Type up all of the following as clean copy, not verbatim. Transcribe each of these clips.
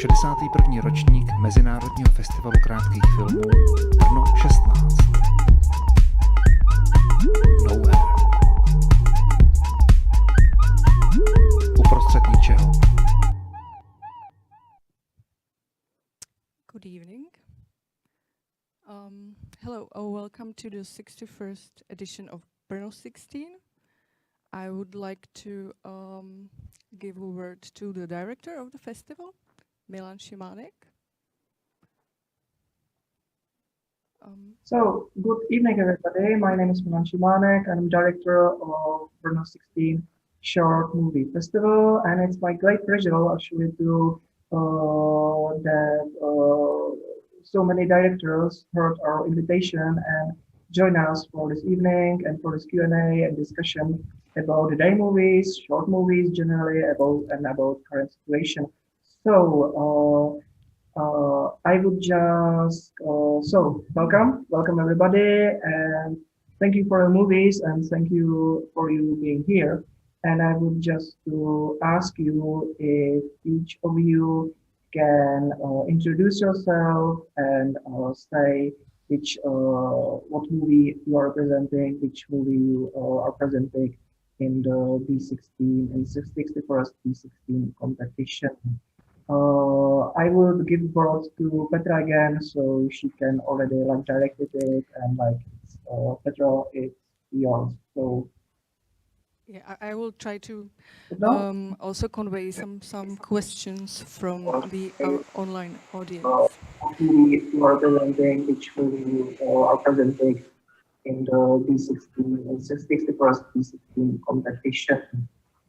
61. ročník Mezinárodního festivalu krátkých filmů Brno 16. Nowhere. Uprostřed ničeho. Good evening. Hello, welcome to the 61st edition of Brno 16. I would like to give a word to the director of the festival, Milan Šimánek. So, good evening, everybody. My name is Milan Šimánek. I'm director of Brno 16 Short Movie Festival, and it's my great pleasure actually to so many directors heard our invitation and join us for this evening and for this Q&A and discussion about the day movies, short movies generally, about current situation. So I would just welcome everybody, and thank you for the movies and thank you for you being here. And I would just to ask you if each of you can introduce yourself and say what movie you are presenting, which movie you are presenting in the B16 and 61st B16 competition. I will give word to Petra again, so she can already direct it and Petra, it's yours. So. Yeah, I will try to also convey some questions from the online audience. You are presenting, which movie you are presenting in the B16 and 61st B16 competition.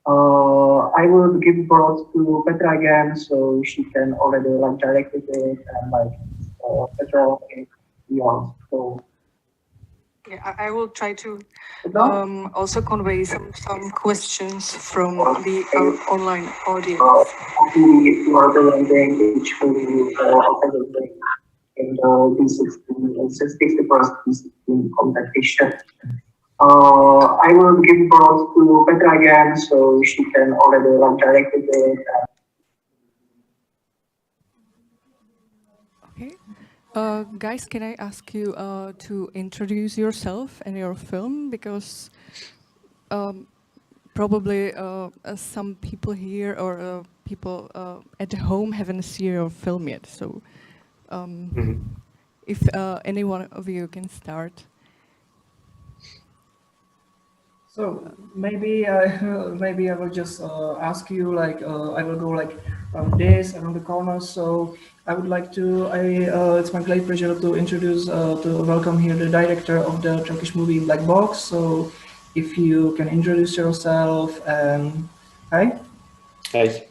I will give word to Petra again, so she can already direct it and Petra, it's yours. So. Yeah, I will try to also convey some questions from the online audience. You are presenting, which movie you are presenting in the B16 and 61st B16 competition. I will give word to Petra again, so she can already direct it. Okay. Guys, can I ask you to introduce yourself and your film, because probably some people here or people at home haven't seen your film yet. So if any one of you can start. So maybe I will just ask you I will go from this around the corner. So I would like to it's my great pleasure to introduce to welcome here the director of the Turkish movie Black Box. So if you can introduce yourself and hi. Hi.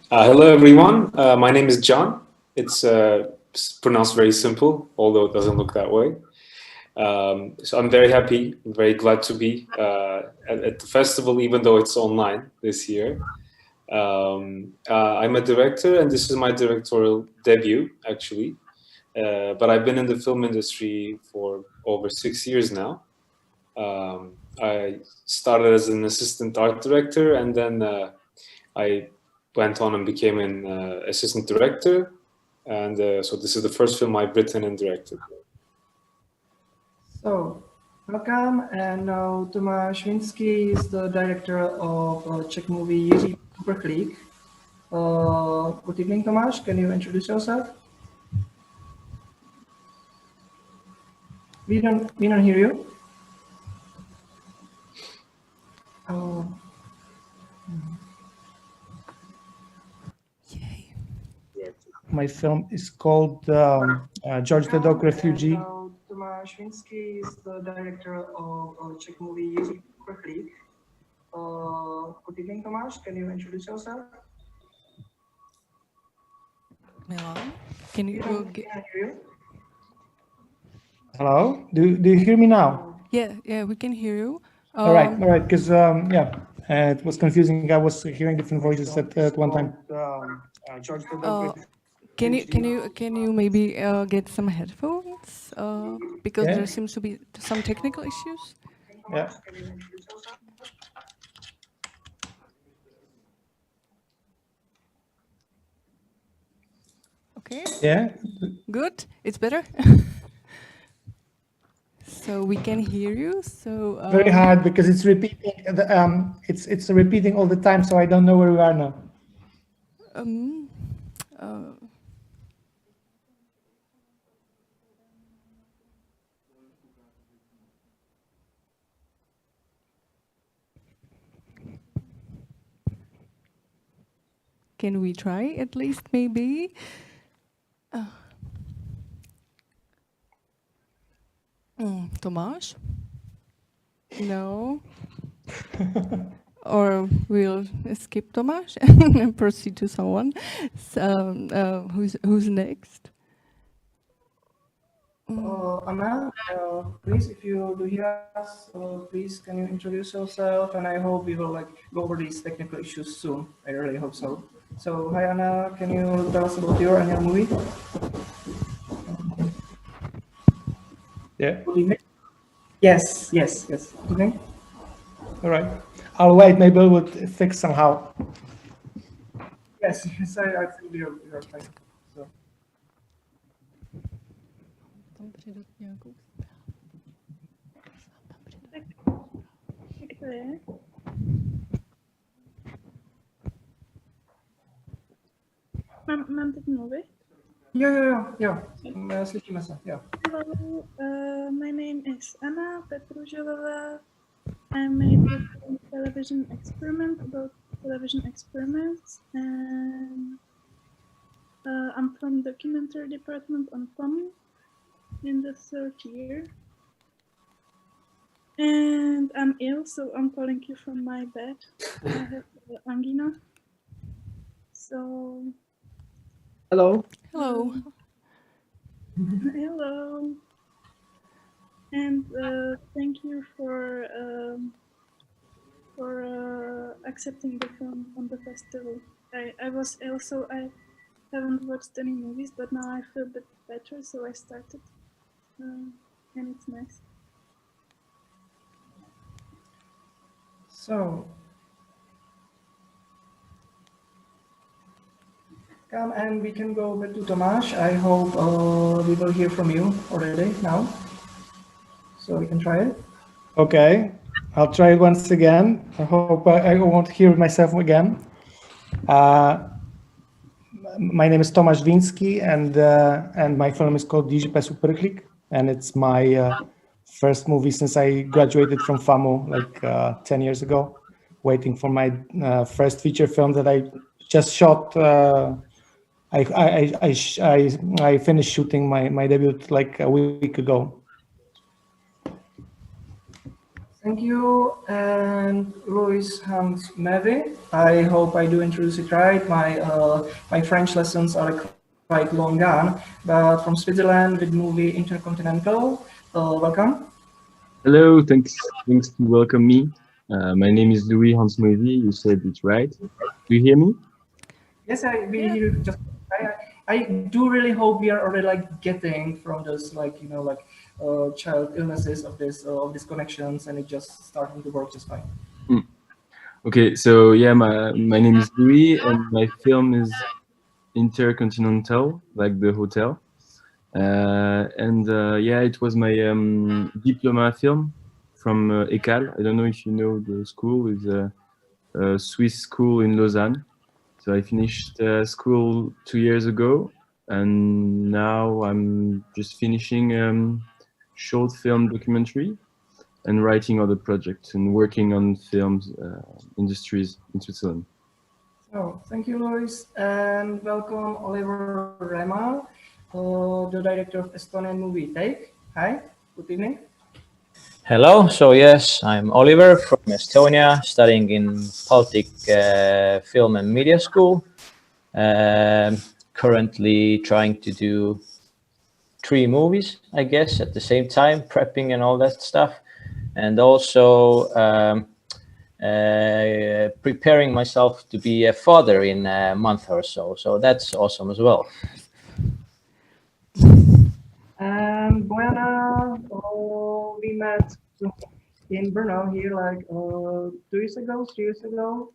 Hello everyone. My name is John. It's pronounced very simple, although it doesn't look that way. So I'm very happy, very glad to be at the festival, even though it's online this year. I'm a director, and this is my directorial debut, actually. But I've been in the film industry for over 6 years now. I started as an assistant art director, and then I went on and became an assistant director. And so this is the first film I've written and directed. So, welcome, and now Tomáš Vinský is the director of Czech movie Jiří Uprchlík. Good evening, Tomáš. Can you introduce yourself? We don't hear you. Yay. My film is called George the Dog Refugee. Tomáš Vinský is the director of Czech movie Jiří Uprchlík. Good evening, Tomáš. Can you introduce yourself? Milan, can you go get... Hello? Do you hear me now? Yeah, we can hear you. All right, because it was confusing. I was hearing different voices at one time. George the Dog Refugee. Can you maybe get some headphones? Because there seems to be some technical issues. Yeah. Okay, Yeah. good. It's better. So we can hear you. So Very hard because it's repeating. It's repeating all the time, so I don't know where we are now. Can we try at least maybe? Tomáš? No. Or we'll skip Tomáš and proceed to someone. So, who's next? Anna, please, if you do hear us, please can you introduce yourself? And I hope we will like go over these technical issues soon. I really hope so. So, hi Anna, can you tell us about your and your movie? Yeah. Good evening. Yes. Good evening. All right. I'll wait. Maybe it would fix somehow. Yes, I think you're fine. So. Jak to je? Mám teď mluvit? Jo. Slyšíme se, jo. Hello, my name is Anna Petruželová. I made a television experiment about television experiments, and I'm from documentary department on FAMU in the 3rd year. And I'm ill, so I'm calling you from my bed. I have angina. So. Hello. Hello. Hello. And thank you for accepting the film on the festival. I was ill, so I haven't watched any movies, but now I feel a bit better, so I started, and it's nice. So, come and we can go over to Tomáš. I hope we will hear from you already now. So we can try it. Okay. I'll try it once again. I hope I won't hear myself again. My name is Tomáš Vinsky, and my film is called Díže Superklik, and it's my first movie since I graduated from FAMU like 10 years ago, waiting for my first feature film that I just shot. I finished shooting my debut like a week ago. Thank you. And Luis Hans Meve. I hope I do introduce it right. My French lessons are quite long gone, but from Switzerland with movie Intercontinental. Welcome. Hello, thanks to welcome me. My name is Louis Hans Moevi. You said it right. Do you hear me? Yes, we hear you. Just I do really hope we are already like getting from those child illnesses of these connections, and it just starting to work just fine. Okay, so yeah, my name is Louis, and my film is Intercontinental, like the hotel. Yeah, it was my diploma film from ECAL. I don't know if you know the school. It's a Swiss school in Lausanne. So I finished school 2 years ago, and now I'm just finishing short film documentary and writing other projects and working on films industries in Switzerland. So thank you, Lois, and welcome Oliver Rema, the director of Estonian movie Take. Hi, good evening. Hello, so yes, I'm Oliver from Estonia, studying in Baltic Film and Media School. Currently trying to do 3 movies, I guess, at the same time, prepping and all that stuff. And also preparing myself to be a father in a month or so. So that's awesome as well. And Bojana, we met in Brno here like 2 years ago, 3 years ago.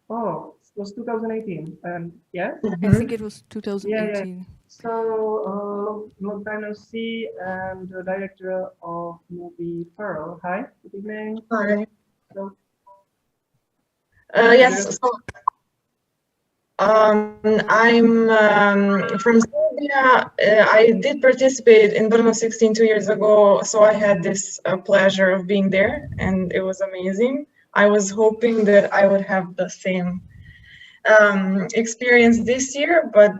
Oh, was 2018, and yeah. I think it was 2018. So long time no see, and the director of movie Pearl. Hi, good evening. Hi. So, Yes. So, I'm from Serbia. I did participate in Brno 16 2 years ago, so I had this pleasure of being there, and it was amazing. I was hoping that I would have the same experience this year, but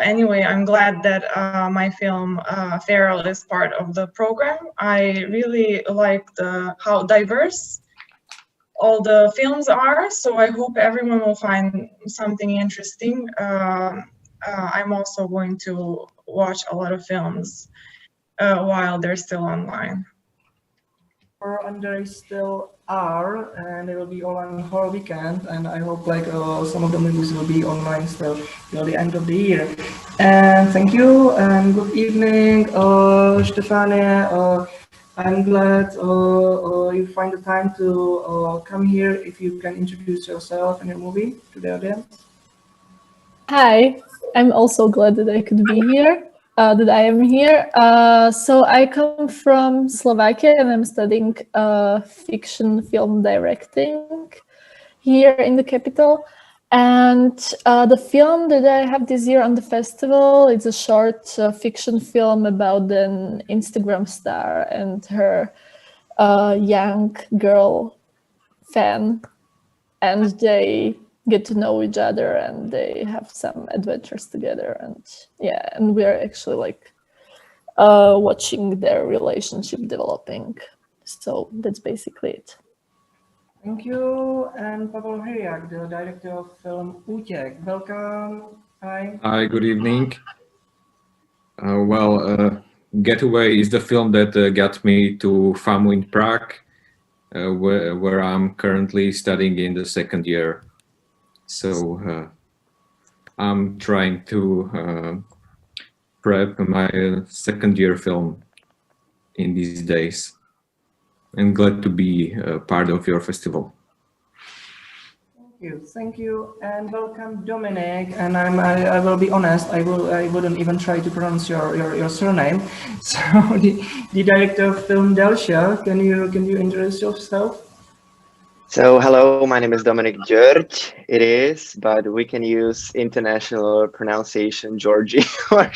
anyway, I'm glad that my film Feral is part of the program. I really like how diverse all the films are, so I hope everyone will find something interesting. I'm also going to watch a lot of films while they're still online. And they still are, and they will be on whole weekend, and I hope like some of the movies will be online still till the end of the year. And thank you, and good evening, Stefania. I'm glad you find the time to come here. If you can introduce yourself and your movie to the audience. Hi, I'm also glad that I could be here, that I am here. So I come from Slovakia and I'm studying fiction film directing here in the capital. And the film that I have this year on the festival, it's a short fiction film about an Instagram star and her young girl fan. And they get to know each other and they have some adventures together. And yeah, and we're actually like watching their relationship developing. So that's basically it. Thank you, and Pavel Hryák, the director of film Útěk. Welcome. Hi. Hi, good evening. Getaway is the film that got me to FAMU in Prague, where I'm currently studying in the second year. So I'm trying to prep my second year film in these days. I'm glad to be part of your festival. Thank you, and welcome, Dominic. And I will be honest, I wouldn't even try to pronounce your surname. So the director of film Delcia, can you introduce yourself? So hello, my name is Dominic György. It is, but we can use international pronunciation Georgi or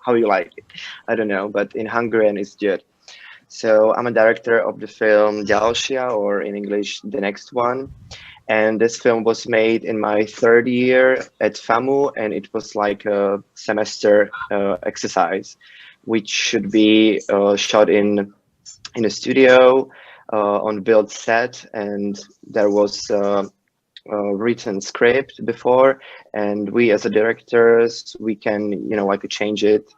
how you like it. I don't know, but in Hungarian it's György. So I'm a director of the film Dalšia, or in English, The Next One. And this film was made in my third year at FAMU, and it was like a semester exercise, which should be shot in a studio on built set, and there was a written script before, and we as a directors, we can, like change it,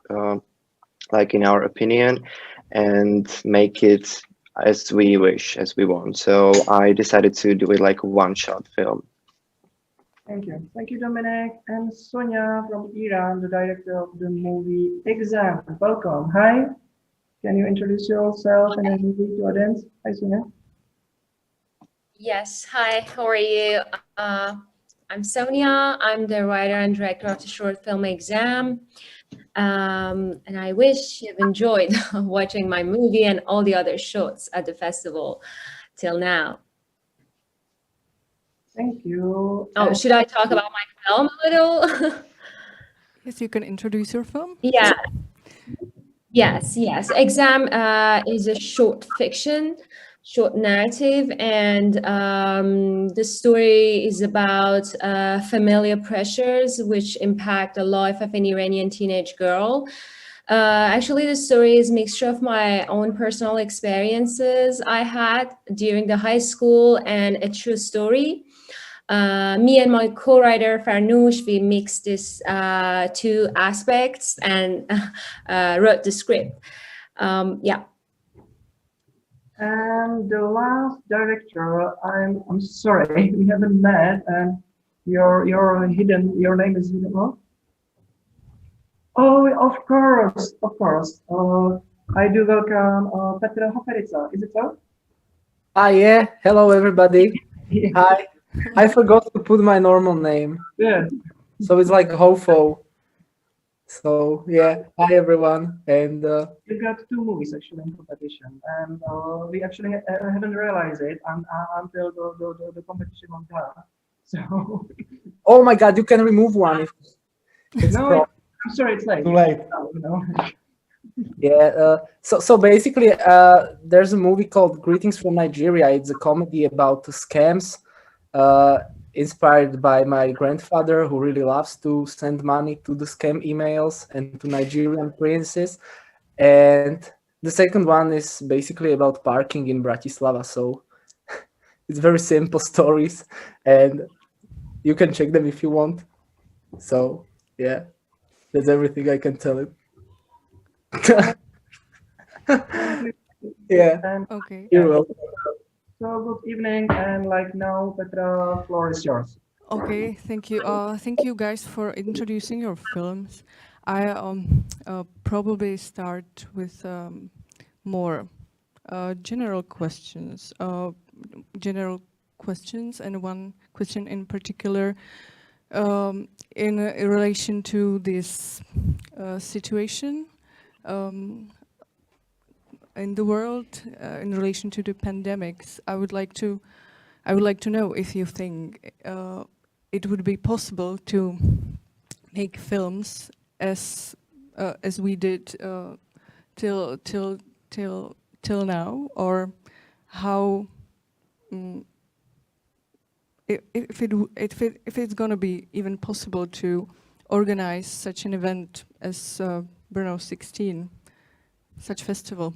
like in our opinion, and make it as we wish, as we want. So I decided to do it like a one-shot film. Thank you, Dominic. And Sonia from Iran, the director of the movie Exam. Welcome. Hi. Can you introduce yourself and your movie to audience? Hi, Sonia. Yes. Hi. How are you? I'm Sonia. I'm the writer and director of the short film Exam. And I wish you've enjoyed watching my movie and all the other shorts at the festival till now. Thank you. Oh, should I talk about my film a little? Yes, you can introduce your film. Yeah. Yes. Exam is a short fiction, short narrative, and the story is about familiar pressures which impact the life of an Iranian teenage girl. Actually, the story is a mixture of my own personal experiences I had during the high school and a true story. Me and my co-writer Farnoosh, we mixed these two aspects and wrote the script. Yeah. And the last director, I'm sorry, we haven't met, and your name is hidden. What? Oh, of course. I do welcome Petra Hoperica. Is it so? Yeah. Hello, everybody. Yeah. Hi. I forgot to put my normal name. Yeah. So it's like Hofo. So yeah, hi everyone. And You got 2 movies actually in competition, and we actually haven't realized it until the competition was done. So. Oh my God, you can remove one if it's No, I'm sorry, it's late. too late. You know. Yeah. So basically, there's a movie called Greetings from Nigeria. It's a comedy about scams, inspired by my grandfather, who really loves to send money to the scam emails and to Nigerian princes. And the second one is basically about parking in Bratislava. So it's very simple stories, and you can check them if you want. So yeah, that's everything I can tell it. Yeah. Okay. You're welcome. So good evening, and like now, Petra, floor is yours. Okay, thank you. Thank you guys for introducing your films. I probably start with more general questions. And one question in particular in relation to this situation in the world in relation to the pandemics. I would like to know if you think it would be possible to make films as we did till now, or how if it's gonna be even possible to organize such an event as Brno 16, such festival.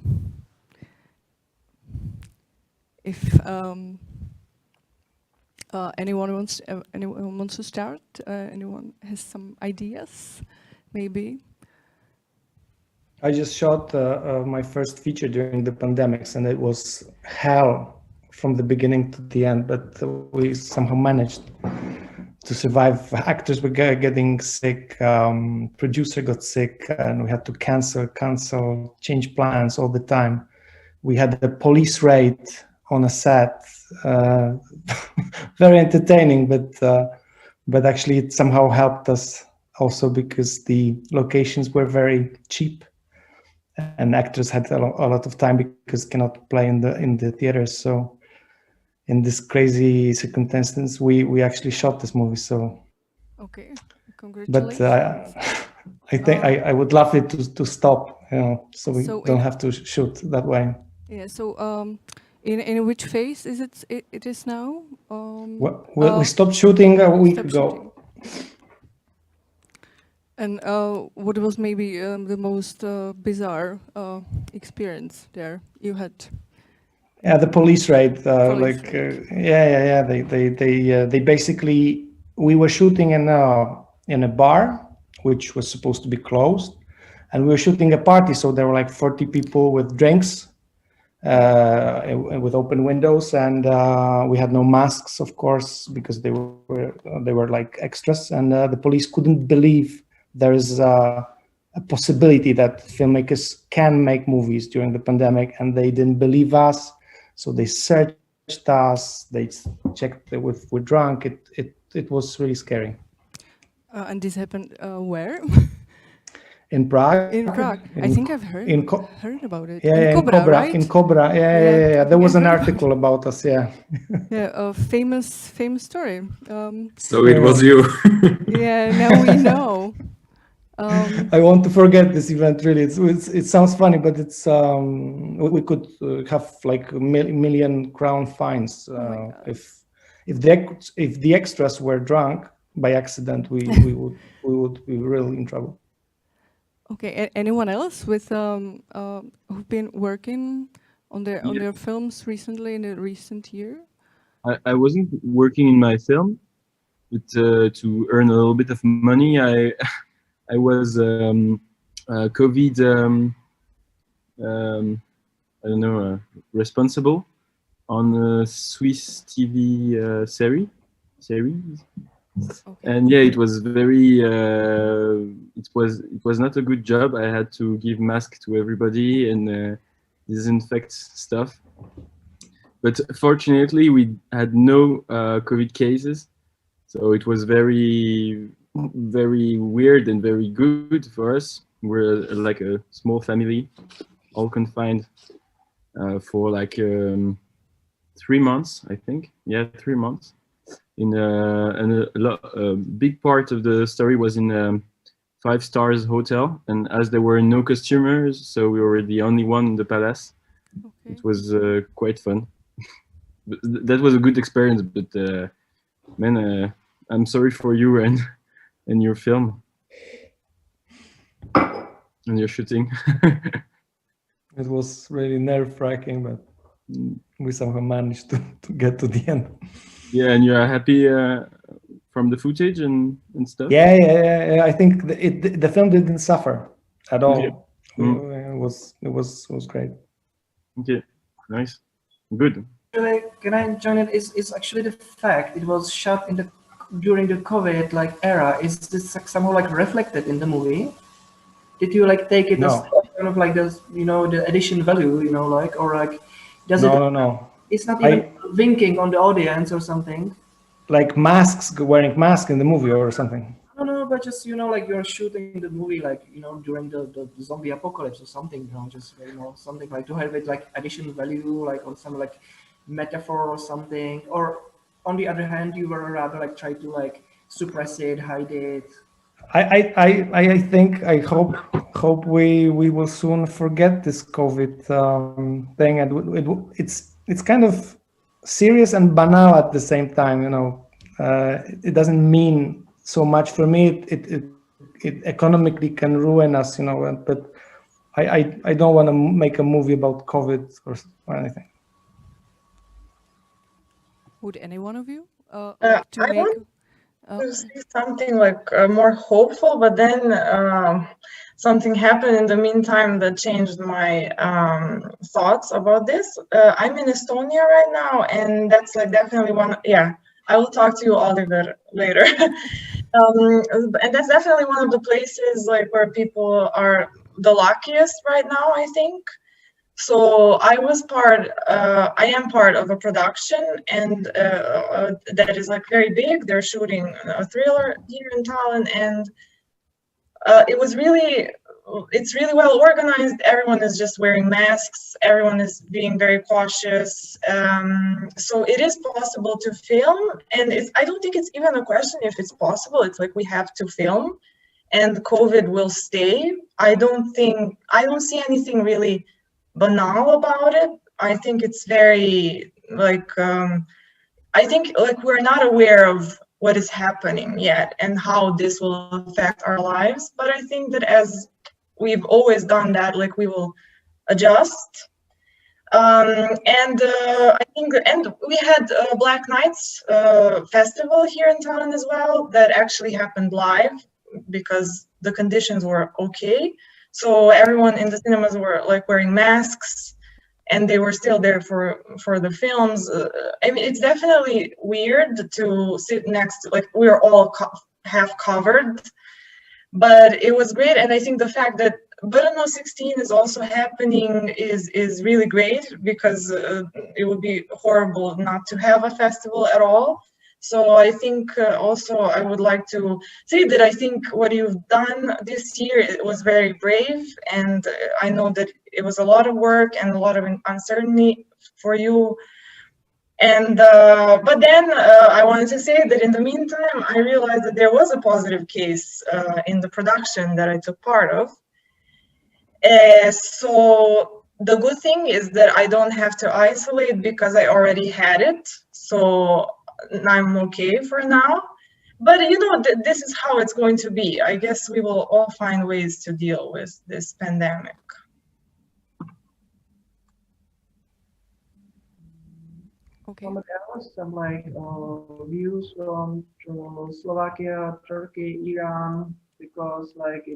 If anyone wants to start, anyone has some ideas, maybe. I just shot my first feature during the pandemics, and it was hell from the beginning to the end, but we somehow managed to survive. Actors were getting sick, producer got sick, and we had to cancel, change plans all the time. We had a police raid on a set, very entertaining, but actually it somehow helped us also because the locations were very cheap, and actors had a lot of time because cannot play in the theaters. So in this crazy circumstances, we actually shot this movie. So okay, congratulations. But I think I would love it to stop, so we don't have to shoot that way. Yeah. So in which phase is it is now? We stopped shooting a week ago. And what was maybe the most bizarre experience there you had? Yeah, the police raid. They basically, we were shooting in a bar which was supposed to be closed, and we were shooting a party, so there were like 40 people with drinks, with open windows, and we had no masks, of course, because they were like extras, and the police couldn't believe there is a possibility that filmmakers can make movies during the pandemic, and they didn't believe us. So they searched us, they checked if we're drunk. It was really scary. And this happened where? In Prague. In Prague. I think I've heard about it. Yeah, in Cobra, right? In Cobra. Yeah. There was an article about us. Yeah. Yeah, a famous story. So it was you. Yeah, now we know. I want to forget this event. Really, it sounds funny, but it's we could have like a million crown fines if the extras were drunk by accident. We would be really in trouble. Okay. Anyone else with who've been working on their films recently in the recent year? I wasn't working in my film, but to earn a little bit of money, I was COVID, I don't know, responsible on a Swiss TV series. Okay. And yeah, it was very, it was not a good job. I had to give mask to everybody and disinfect stuff. but fortunately we had no COVID cases, so it was very weird and very good for us. We're like a small family, all confined for like 3 months, I think. Yeah, 3 months. And a big part of the story was in 5 stars hotel, and as there were no customers, so we were the only one in the palace. Okay. It was quite fun. That was a good experience, but man, I'm sorry for you and your film and your shooting. It was really nerve-wracking, but we somehow managed to get to the end. Yeah, and you are happy from the footage and stuff? Yeah. I think the film didn't suffer at all. Yeah. It was great. Okay, nice, good. Can I join it? Is actually the fact it was shot during the COVID like era. Is this somehow like reflected in the movie? Did you like take it as kind of like this, the addition value, like, or like does it? No. It's not even winking on the audience or something. Like wearing masks in the movie or something. No, but just like you're shooting the movie like during the zombie apocalypse or something, just something like to have it like additional value, like on some like metaphor or something. Or on the other hand, you were rather like try to like suppress it, hide it. I hope we will soon forget this COVID thing, and it's kind of serious and banal at the same time. It doesn't mean so much for me. It economically can ruin us, but I don't want to make a movie about COVID or anything. Would any one of you like to make? To see something like more hopeful, but then something happened in the meantime that changed my thoughts about this. I'm in Estonia right now, and that's like definitely one. Yeah, I will talk to you, Oliver, later. And that's definitely one of the places like where people are the luckiest right now, I think. So I am part of a production, and that is like very big. They're shooting a thriller here in Tallinn, and it's really well organized. Everyone is just wearing masks. Everyone is being very cautious. So it is possible to film, and I don't think it's even a question if it's possible. It's like we have to film, and COVID will stay. I don't see anything really banal about it. I think it's very like I think like we're not aware of what is happening yet and how this will affect our lives, but I think that as we've always done that, like we will adjust. I think we had Black Nights festival here in Tallinn as well that actually happened live because the conditions were okay. So everyone in the cinemas were like wearing masks, and they were still there for the films. I mean, it's definitely weird to sit next to, like, we were all half covered, but it was great. And I think the fact that Brno 16 is also happening is really great, because it would be horrible not to have a festival at all. So I think also I would like to say that I think what you've done this year, it was very brave, and I know that it was a lot of work and a lot of uncertainty for you. And but then I wanted to say that in the meantime, I realized that there was a positive case in the production that I took part of. So the good thing is that I don't have to isolate because I already had it. So I'm okay for now, but this is how it's going to be. I guess we will all find ways to deal with this pandemic. Okay. Some like views from Slovakia, Turkey, Iran, because like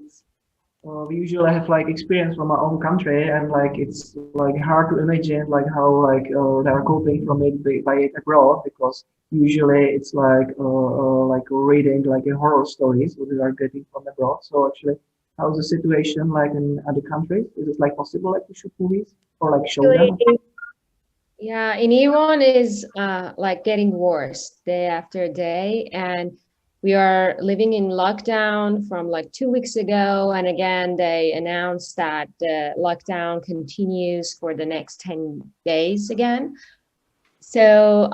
we usually have like experience from our own country, and like it's like hard to imagine like how like they're coping from it by it abroad, because usually it's like reading like a horror stories what we are getting from abroad. So actually, how's the situation like in other countries? Is it like possible like to shoot movies or like show them? Yeah, in Iran is like getting worse day after day, and we are living in lockdown from like 2 weeks ago, and again they announced that the lockdown continues for the next 10 days again. So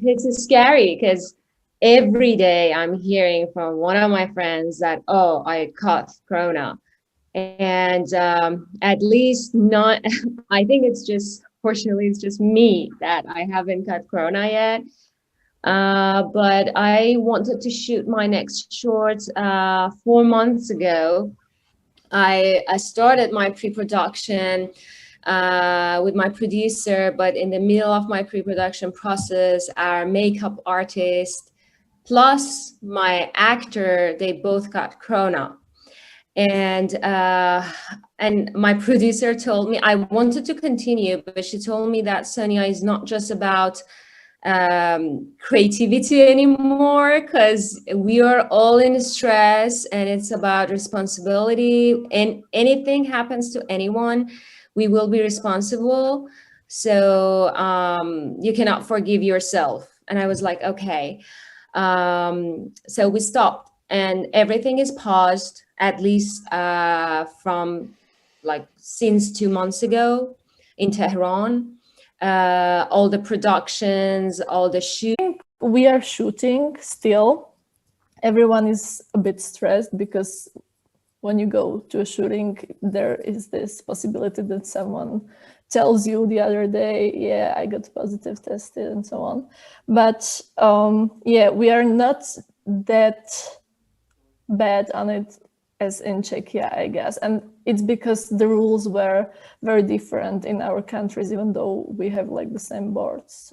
it's scary because every day I'm hearing from one of my friends that, oh, I caught corona. And at least not, I think it's just, fortunately, it's just me that I haven't caught corona yet. But I wanted to shoot my next short 4 months ago. I started my pre-production with my producer, but in the middle of my pre-production process, our makeup artist plus my actor, they both got corona. And my producer told me, I wanted to continue, but she told me that Sonia is not just about creativity anymore, because we are all in stress and it's about responsibility, and anything happens to anyone, we will be responsible. So you cannot forgive yourself. And I was like, okay. So we stopped and everything is paused, at least from like since 2 months ago in Tehran. All the productions, all the shooting. We are shooting still. Everyone is a bit stressed because when you go to a shooting, there is this possibility that someone tells you the other day, yeah, I got positive tested and so on. But yeah, we are not that bad on it as in Czechia, I guess. And it's because the rules were very different in our countries, even though we have like the same borders.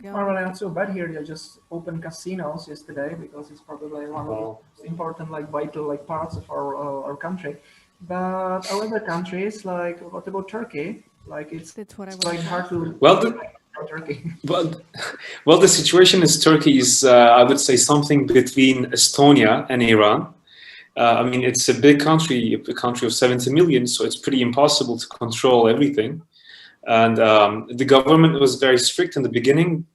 Well, not so bad here. They just opened casinos yesterday because it's probably one of the most important, like vital, like parts of our country. But other countries, like what about Turkey? Like it's quite hard to. Turkey. Well, the situation in Turkey is, I would say, something between Estonia and Iran. I mean, it's a big country, a country of 70 million, so it's pretty impossible to control everything. And the government was very strict in the beginning,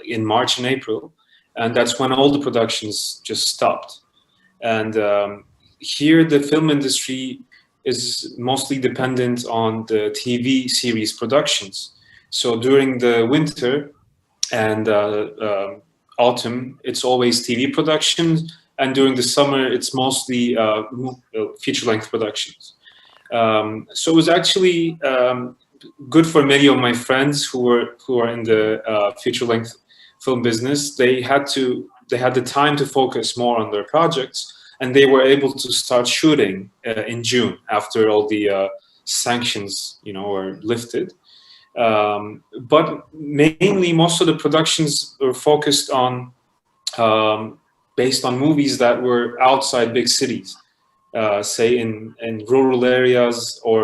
in March and April, and that's when all the productions just stopped. And here, the film industry is mostly dependent on the TV series productions. So during the winter and autumn, it's always TV productions, and during the summer, it's mostly feature-length productions. So it was actually good for many of my friends who are in the feature-length film business. They had the time to focus more on their projects, and they were able to start shooting in June after all the sanctions, were lifted. But mainly, most of the productions were focused on, based on movies that were outside big cities, say in rural areas or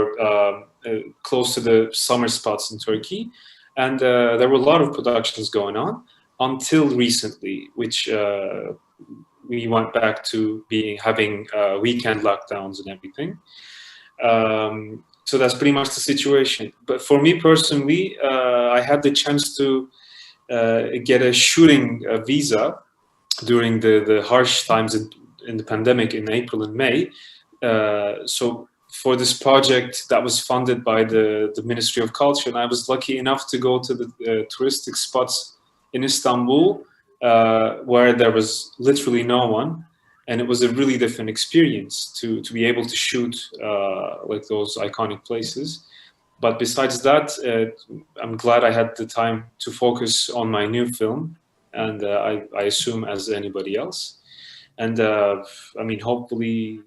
close to the summer spots in Turkey. And there were a lot of productions going on until recently, which we went back to having weekend lockdowns and everything. So that's pretty much the situation. But for me personally, I had the chance to get a shooting visa during the harsh times in the pandemic in April and May. So for this project that was funded by the Ministry of Culture, and I was lucky enough to go to the touristic spots in Istanbul, where there was literally no one. And it was a really different experience to be able to shoot like those iconic places. But besides that, I'm glad I had the time to focus on my new film, and I assume as anybody else. And I mean, hopefully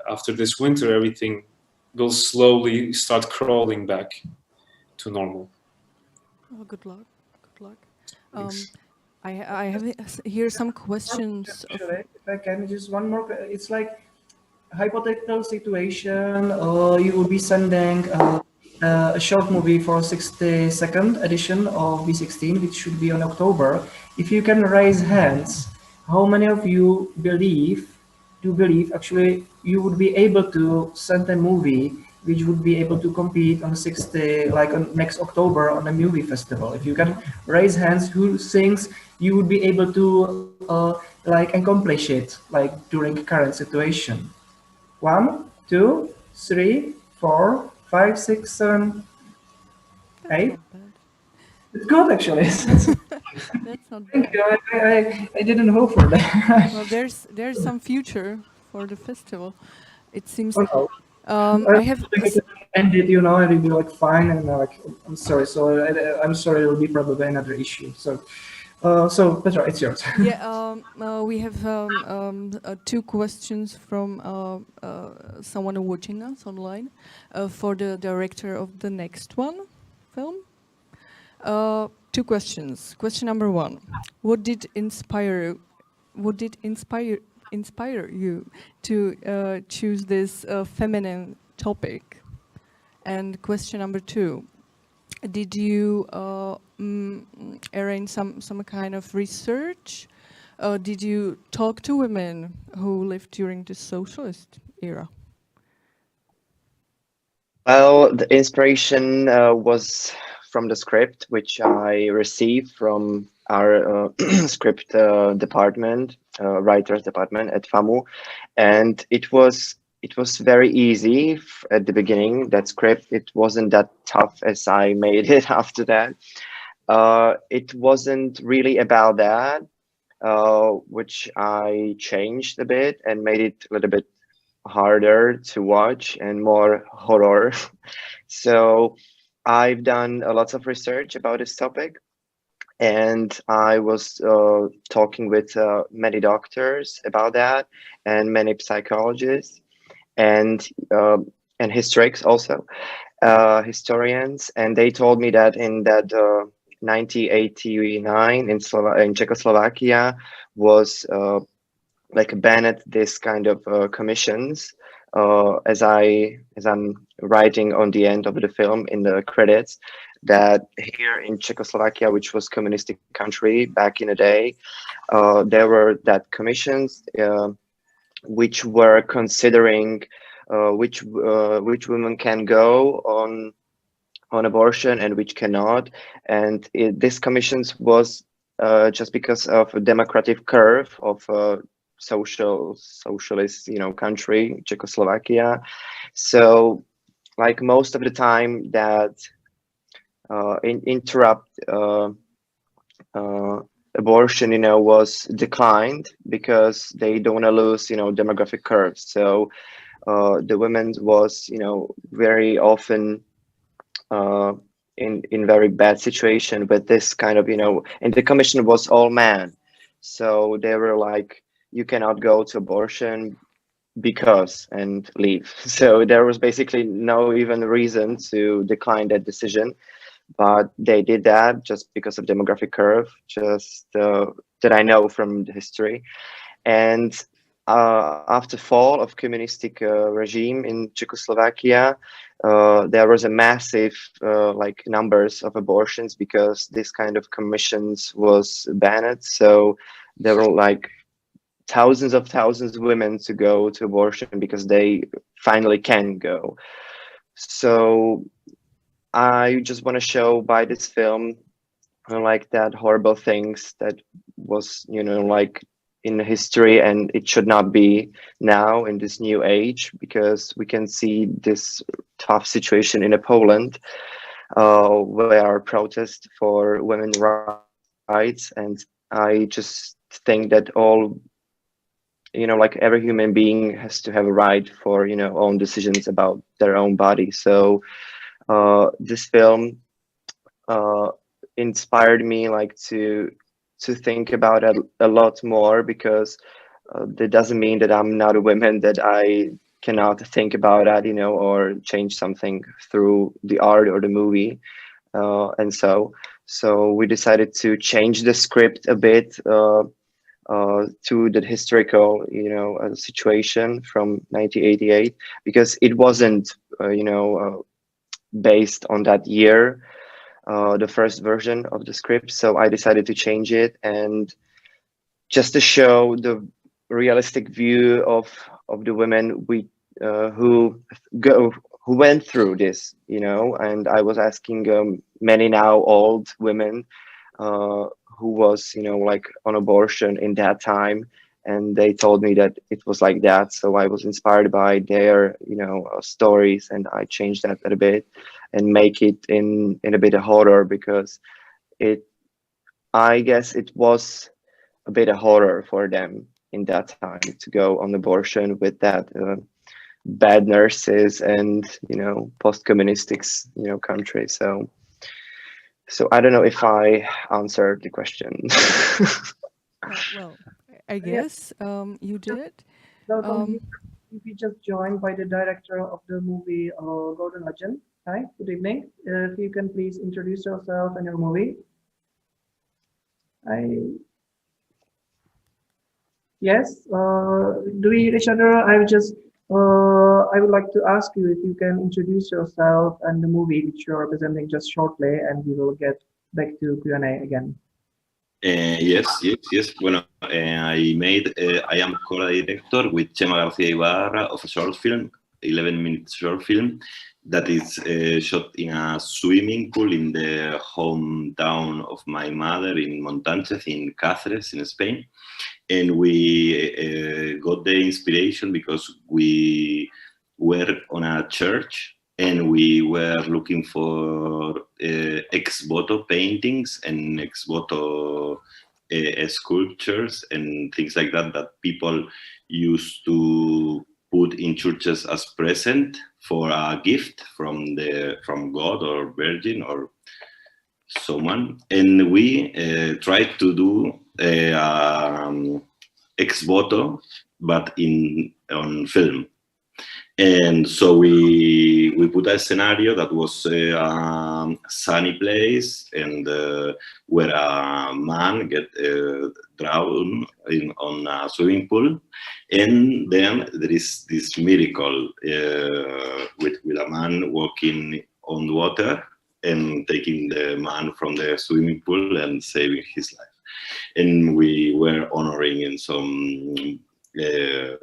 after this winter, everything will slowly start crawling back to normal. Oh, good luck. Good luck. I have here some questions. Actually, if I can, just one more. It's like a hypothetical situation. You will be sending a short movie for 62nd edition of V16, which should be on October. If you can raise hands, how many of you believe actually you would be able to send a movie which would be able to compete on 60, like on next October on a movie festival? If you can raise hands, who thinks you would be able to like accomplish it, like during current situation? 1, 2, 3, 4, 5, 6, 7, 8. It's good actually. That's not Thank bad. you. I didn't hope for that. Well, there's some future for the festival. It seems. Oh, no. I have. And it, you know, it'll be like fine, and like I'm sorry. So I'm sorry, it'll be probably another issue. So, so Petra, it's yours. Yeah, we have 2 questions from someone watching us online for the director of the next film. 2 questions. Question number 1: What did inspire you to choose this feminine topic? And question number 2: Did you arrange some kind of research? Did you talk to women who lived during the socialist era? Well, the inspiration was from the script, which I received from our script department, writers department at FAMU, and it was very easy at the beginning. That script, it wasn't that tough as I made it after that. It wasn't really about that, which I changed a bit and made it a little bit harder to watch and more horror. So I've done a lot of research about this topic, and I was talking with many doctors about that and many psychologists and historians also, historians, and they told me that in that 1989 in Czechoslovakia was like banned this kind of commissions, as I'm writing on the end of the film in the credits, that here in Czechoslovakia, which was communistic country back in the day, there were that commissions which were considering which women can go on abortion and which cannot, and this commissions was just because of a democratic curve of socialist, you know, country, Czechoslovakia. So like most of the time that abortion, you know, was declined because they don't want to lose, you know, demographic curves. So the women was, you know, very often in very bad situation with this kind of, you know, and the commission was all men. So they were like, you cannot go to abortion because, and leave. So there was basically no even reason to decline that decision, but they did that just because of demographic curve, just that I know from the history. And after fall of communistic regime in Czechoslovakia, there was a massive like numbers of abortions because this kind of commissions was banned. So there were like thousands of women to go to abortion because they finally can go. So I just want to show by this film like that horrible things that was, you know, like in history, and it should not be now in this new age, because we can see this tough situation in Poland where protest for women's rights. And I just think that all, you know, like every human being has to have a right for, you know, own decisions about their own body. So this film inspired me like to think about it a lot more, because that doesn't mean that I'm not a woman, that I cannot think about that, you know, or change something through the art or the movie. And so we decided to change the script a bit to the historical, you know, situation from 1988, because it wasn't, you know, based on that year, the first version of the script. So I decided to change it, and just to show the realistic view of the women who who went through this, you know. And I was asking many now old women who was, you know, like on abortion in that time, and they told me that it was like that. So I was inspired by their, you know, stories, and I changed that a bit and make it in a bit of horror, because I guess it was a bit of horror for them in that time to go on abortion with that bad nurses and, you know, post-communistic, you know, country. So I don't know if I answered the question. Well, I guess you did. Welcome. You just joined by the director of the movie Golden Legend. Hi, good evening. If you can please introduce yourself and your movie. Yes, do we hear each other? I would like to ask you if you can introduce yourself and the movie which you are presenting just shortly, and we will get back to Q&A again. Yes. Bueno, I am co-director with Chema García Ibarra of a short film, 11-minute short film, that is shot in a swimming pool in the hometown of my mother in Montánchez in Cáceres in Spain. And we got the inspiration because we were on a church and we were looking for ex voto paintings and ex voto sculptures and things like that that people used to put in churches as present for a gift from God or Virgin or someone. And we tried to do ex voto, but on film. And so we put a scenario that was a sunny place, and where a man get drowned on a swimming pool, and then there is this miracle with a man walking on water and taking the man from the swimming pool and saving his life. And we were honoring in some the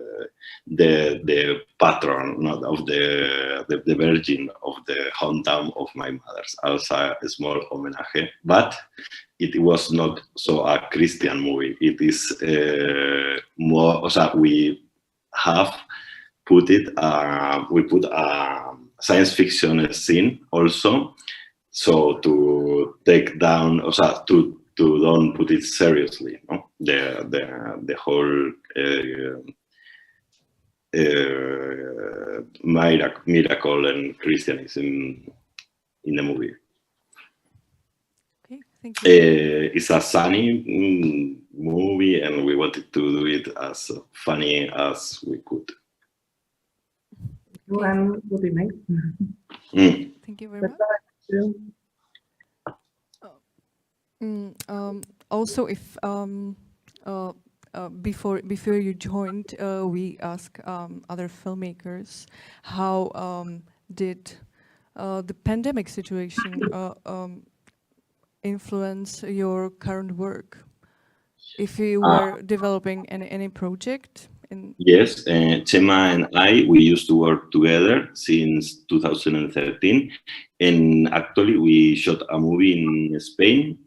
patron, not of the Virgin of the hometown of my mother's, as a small homenage. But it was not so a Christian movie. It is more. We have put it. We put a science fiction scene also, so to take down. To don't put it seriously, no? The whole miracle and Christianism in the movie. Okay, thank you. It's a sunny movie, and we wanted to do it as funny as we could. And good evening. Thank you very much. Also, if before you joined, we asked other filmmakers how did the pandemic situation influence your current work? If you were developing any project. Yes, Chema and we used to work together since 2013, and actually we shot a movie in Spain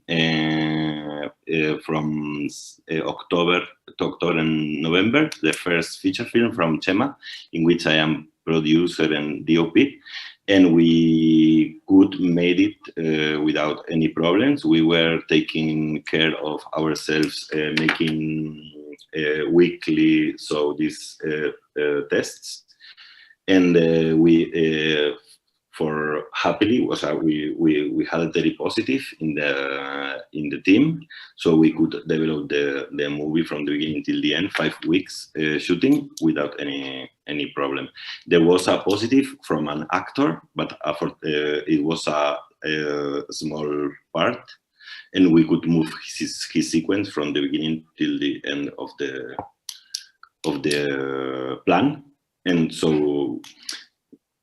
from October and November, the first feature film from Chema, in which I am producer and DOP, and we could made it without any problems. We were taking care of ourselves, making weekly these tests, and we for happily we had a very positive in the team, so we could develop the movie from the beginning till the end, 5 weeks shooting without any problem. There was a positive from an actor, but it was a small part, and we could move his sequence from the beginning till the end of the plan. And so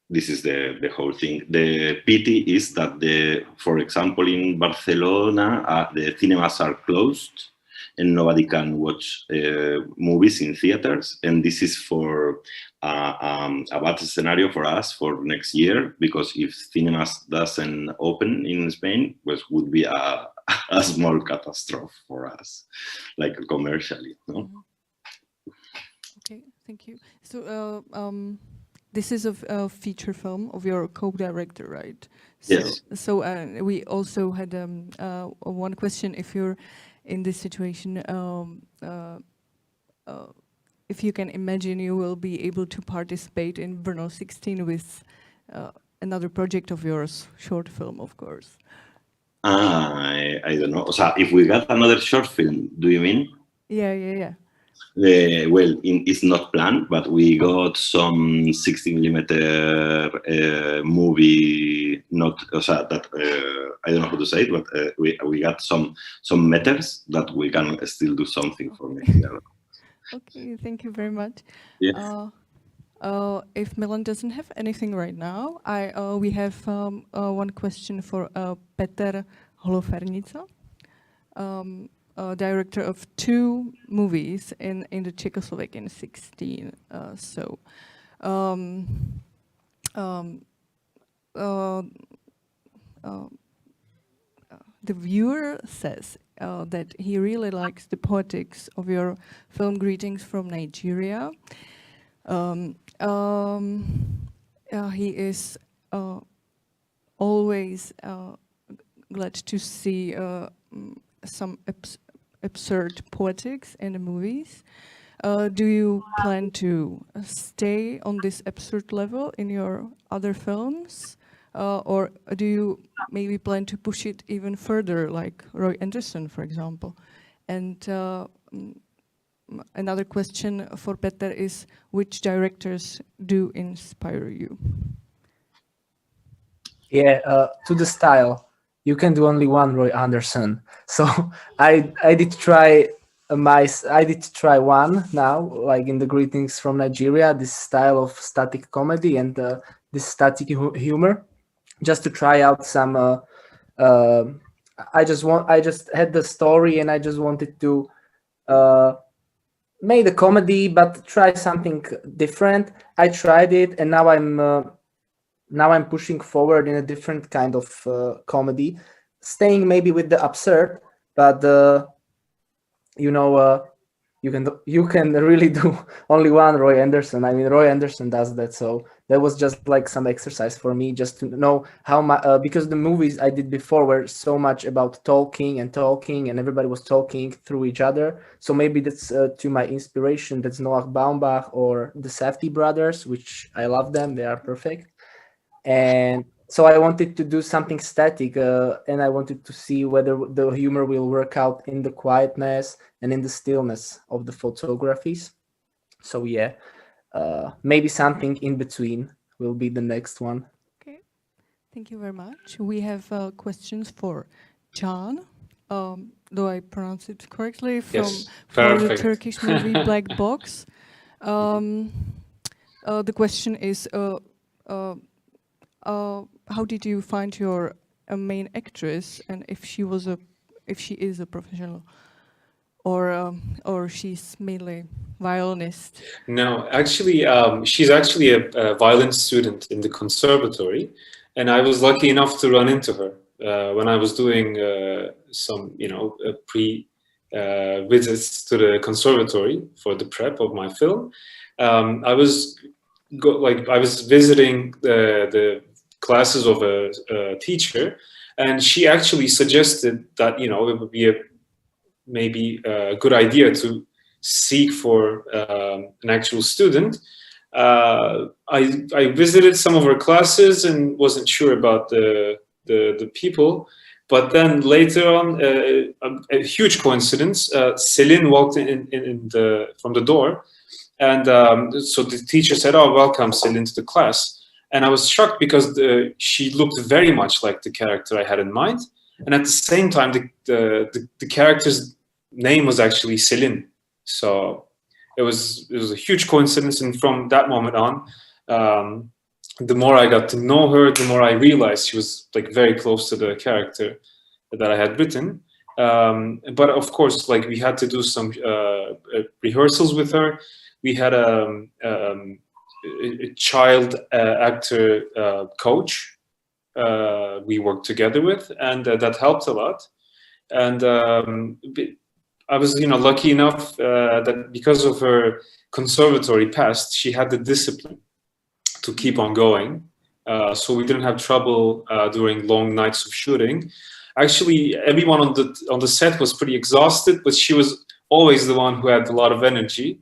this is the whole thing. The pity is that for example, in Barcelona, the cinemas are closed, and nobody can watch movies in theaters. And this is for a bad scenario for us for next year, because if cinemas doesn't open in Spain, which would be a small catastrophe for us, like commercially. No? Okay, thank you. So this is a feature film of your co-director, right? So, Yes. So we also had one question: if you're in this situation, if you can imagine, you will be able to participate in Brno 16 with another project of yours, short film, of course. I don't know. So if we got another short film, do you mean? Yeah. Well, it's not planned, but we got some 60mm movie. Not that I don't know how to say it, but we got some meters that we can still do something for next year. Okay, thank you very much. Yes. If Milan doesn't have anything right now, we have one question for Peter Holofernica, director of 2 movies in the Czechoslovakian 16. The viewer says that he really likes the poetics of your film Greetings from Nigeria. He is always glad to see some absurd poetics in the movies. Do you plan to stay on this absurd level in your other films? Or do you maybe plan to push it even further, like Roy Andersson, for example? And another question for Peter is, which directors do inspire you? Yeah, to the style, you can do only one Roy Andersson. So I did try one now, like in the Greetings from Nigeria, this style of static comedy and this static humor, just to try out some. I just had the story and I just wanted to make the comedy, but try something different. I tried it, and now I'm pushing forward in a different kind of comedy, staying maybe with the absurd, but you can really do only one Roy Andersson. I mean, Roy Andersson does that, so that was just like some exercise for me, just to know how much, because the movies I did before were so much about talking, and everybody was talking through each other. So maybe that's to my inspiration. That's Noah Baumbach or the Safdie brothers, which I love them. They are perfect. And so I wanted to do something static, and I wanted to see whether the humor will work out in the quietness and in the stillness of the photographies. So yeah, maybe something in between will be the next one. Okay, thank you very much. We have questions for John. Do I pronounce it correctly? Yes, for the perfect. Turkish movie Black Box. The question is, how did you find your main actress, and if she is a professional, or she's mainly violinist? No, actually, she's actually a violin student in the conservatory, and I was lucky enough to run into her when I was doing some, visits to the conservatory for the prep of my film. I was visiting the classes of a teacher, and she actually suggested that it would be maybe a good idea to seek for an actual student. I visited some of her classes and wasn't sure about the people, but then later on, a huge coincidence, Selin walked in from the door, and so the teacher said, "Oh, welcome, Selin, to the class." And I was shocked because she looked very much like the character I had in mind, and at the same time, the character's name was actually Selin. So it was a huge coincidence, and from that moment on, the more I got to know her, the more I realized she was like very close to the character that I had written. But of course, like, we had to do some rehearsals with her. We had a child actor coach we worked together with, and that helped a lot. And I was, lucky enough that because of her conservatory past, she had the discipline to keep on going. So we didn't have trouble during long nights of shooting. Actually, everyone on the set was pretty exhausted, but she was always the one who had a lot of energy.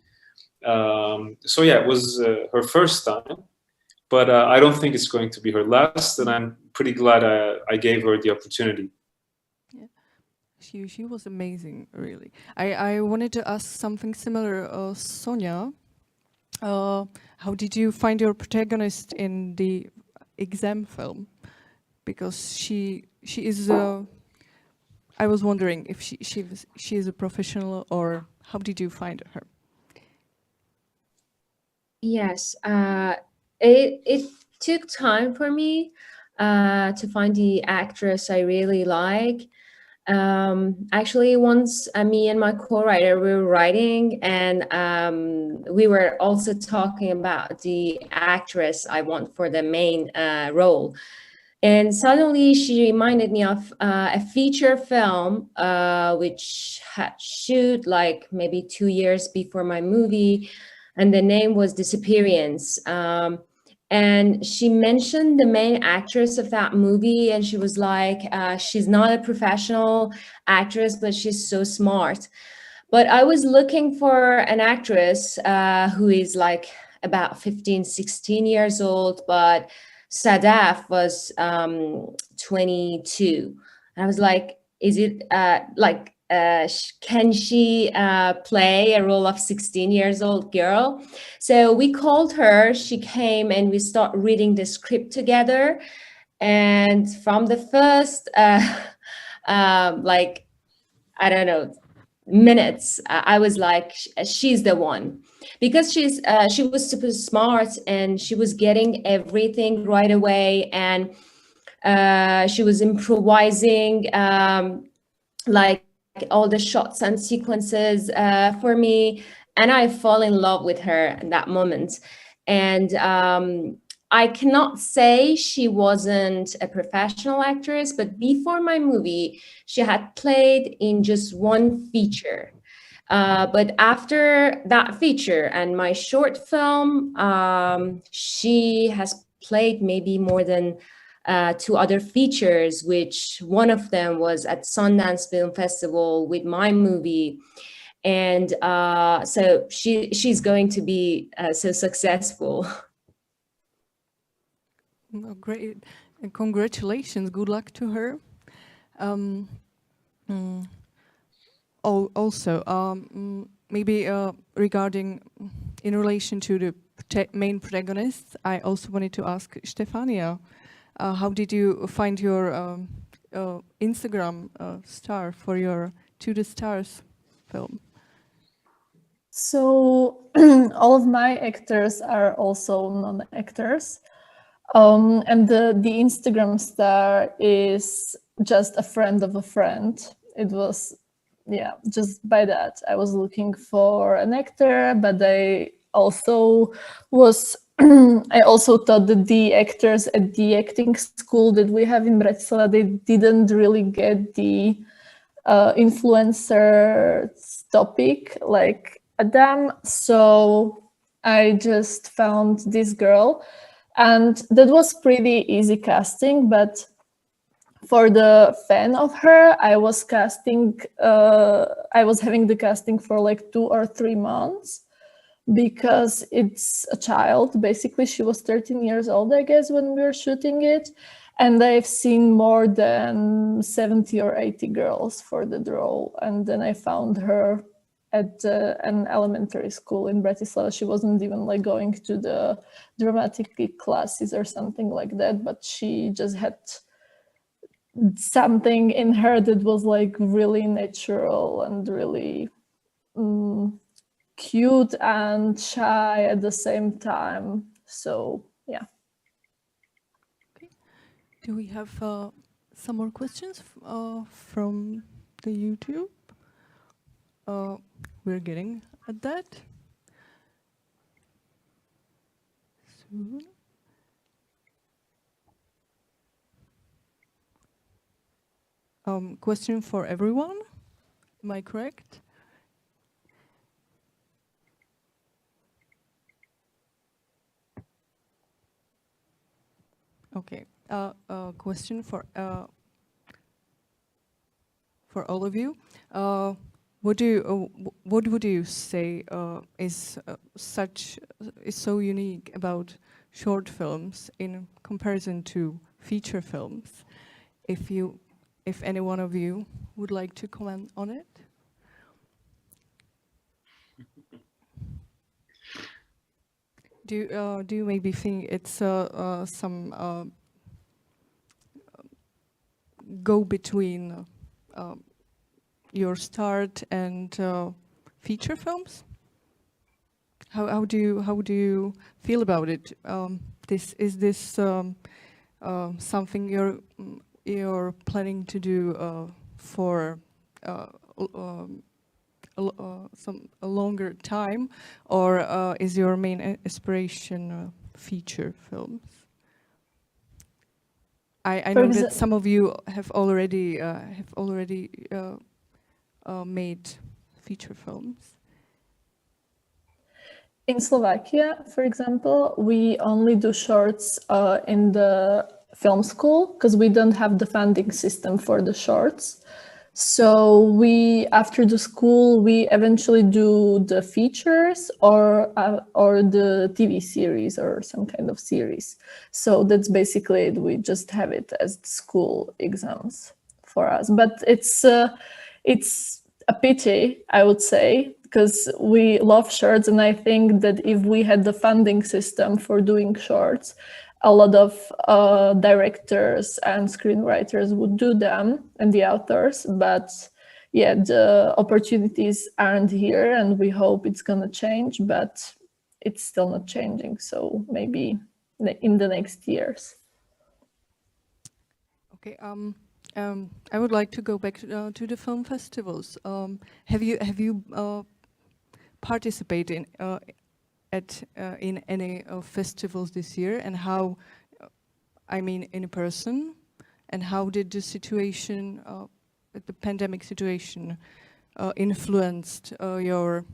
So yeah, it was her first time, but I don't think it's going to be her last, and I'm pretty glad I gave her the opportunity. Yeah, she was amazing, really. I wanted to ask something similar, Sonia. How did you find your protagonist in the exam film? Because she is. I was wondering if she is a professional, or how did you find her? Yes, it took time for me to find the actress I really like. Actually, once me and my co-writer we were writing, and we were also talking about the actress I want for the main role. And suddenly she reminded me of a feature film which had shoot like maybe 2 years before my movie, and the name was Disappearance. And she mentioned the main actress of that movie, and she was like, she's not a professional actress, but she's so smart. But I was looking for an actress who is like about 15, 16 years old, but Sadaf was 22. And I was like, is it can she play a role of 16 years old girl? So we called her, she came, and we start reading the script together. And from the first, like, I don't know, minutes, I was like, she's the one, because she was super smart, and she was getting everything right away, and she was improvising like all the shots and sequences for me, and I fall in love with her in that moment. And I cannot say she wasn't a professional actress, but before my movie, she had played in just one feature. But after that feature and my short film, she has played maybe more than 2 other features, which one of them was at Sundance Film Festival with my movie. And so she's going to be so successful. Oh, great, and congratulations, good luck to her. Also, maybe regarding, in relation to the main protagonists, I also wanted to ask Stefania, how did you find your Instagram star for your To the Stars film? So all of my actors are also non-actors. And the Instagram star is just a friend of a friend. It was, yeah, just by that. I was looking for an actor, but I also was, I also thought that the actors at the acting school that we have in Bratislava, they didn't really get the influencer topic like Adam. So I just found this girl. And that was pretty easy casting, but for the fan of her, I was casting, I was having the casting for like 2 or 3 months, because it's a child. Basically, she was 13 years old, I guess, when we were shooting it. And I've seen more than 70 or 80 girls for the role. And then I found her at an elementary school in Bratislava. She wasn't even like going to the dramatic classes or something like that, but she just had something in her that was like really natural and really cute and shy at the same time. So yeah. Okay. Do we have some more questions from the YouTube. We're getting at that soon. Question for everyone. Am I correct? Okay. Question for all of you. What would you say is so unique about short films in comparison to feature films? If any one of you would like to comment on it. Do you maybe think it's some go between your start and feature films? How do you feel about it? Is this something you're planning to do for a longer time, or is your main aspiration feature films? I know that some of you have already made feature films. In Slovakia, for example, we only do shorts in the film school because we don't have the funding system for the shorts. So after the school, we eventually do the features or the TV series or some kind of series. So that's basically it. We just have it as school exams for us. But it's a pity, I would say, because we love shorts, and I think that if we had the funding system for doing shorts, a lot of directors and screenwriters would do them, and the authors, but yeah, the opportunities aren't here, and we hope it's gonna change, but it's still not changing, so maybe in the next years. Okay, I would like to go back to the film festivals. Have you participated in any festivals this year, and how, I mean in person, and how did the situation, the pandemic situation, influenced your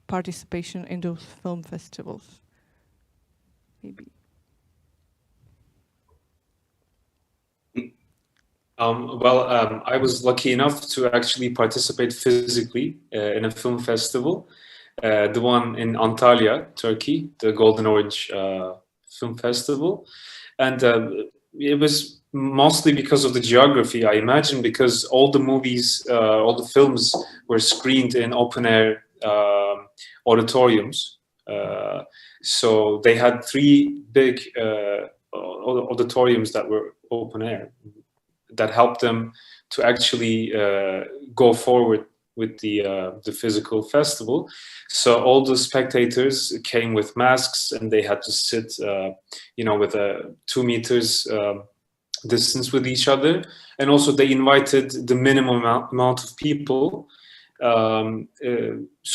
participation in those film festivals? Maybe. I was lucky enough to actually participate physically in a film festival. The one in Antalya, Turkey, the Golden Orange Film Festival. And it was mostly because of the geography, I imagine, because all the movies, all the films were screened in open air auditoriums. So they had 3 big auditoriums that were open air that helped them to actually go forward with the physical festival. So all the spectators came with masks, and they had to sit, with a 2 meters distance with each other. And also they invited the minimum amount of people. So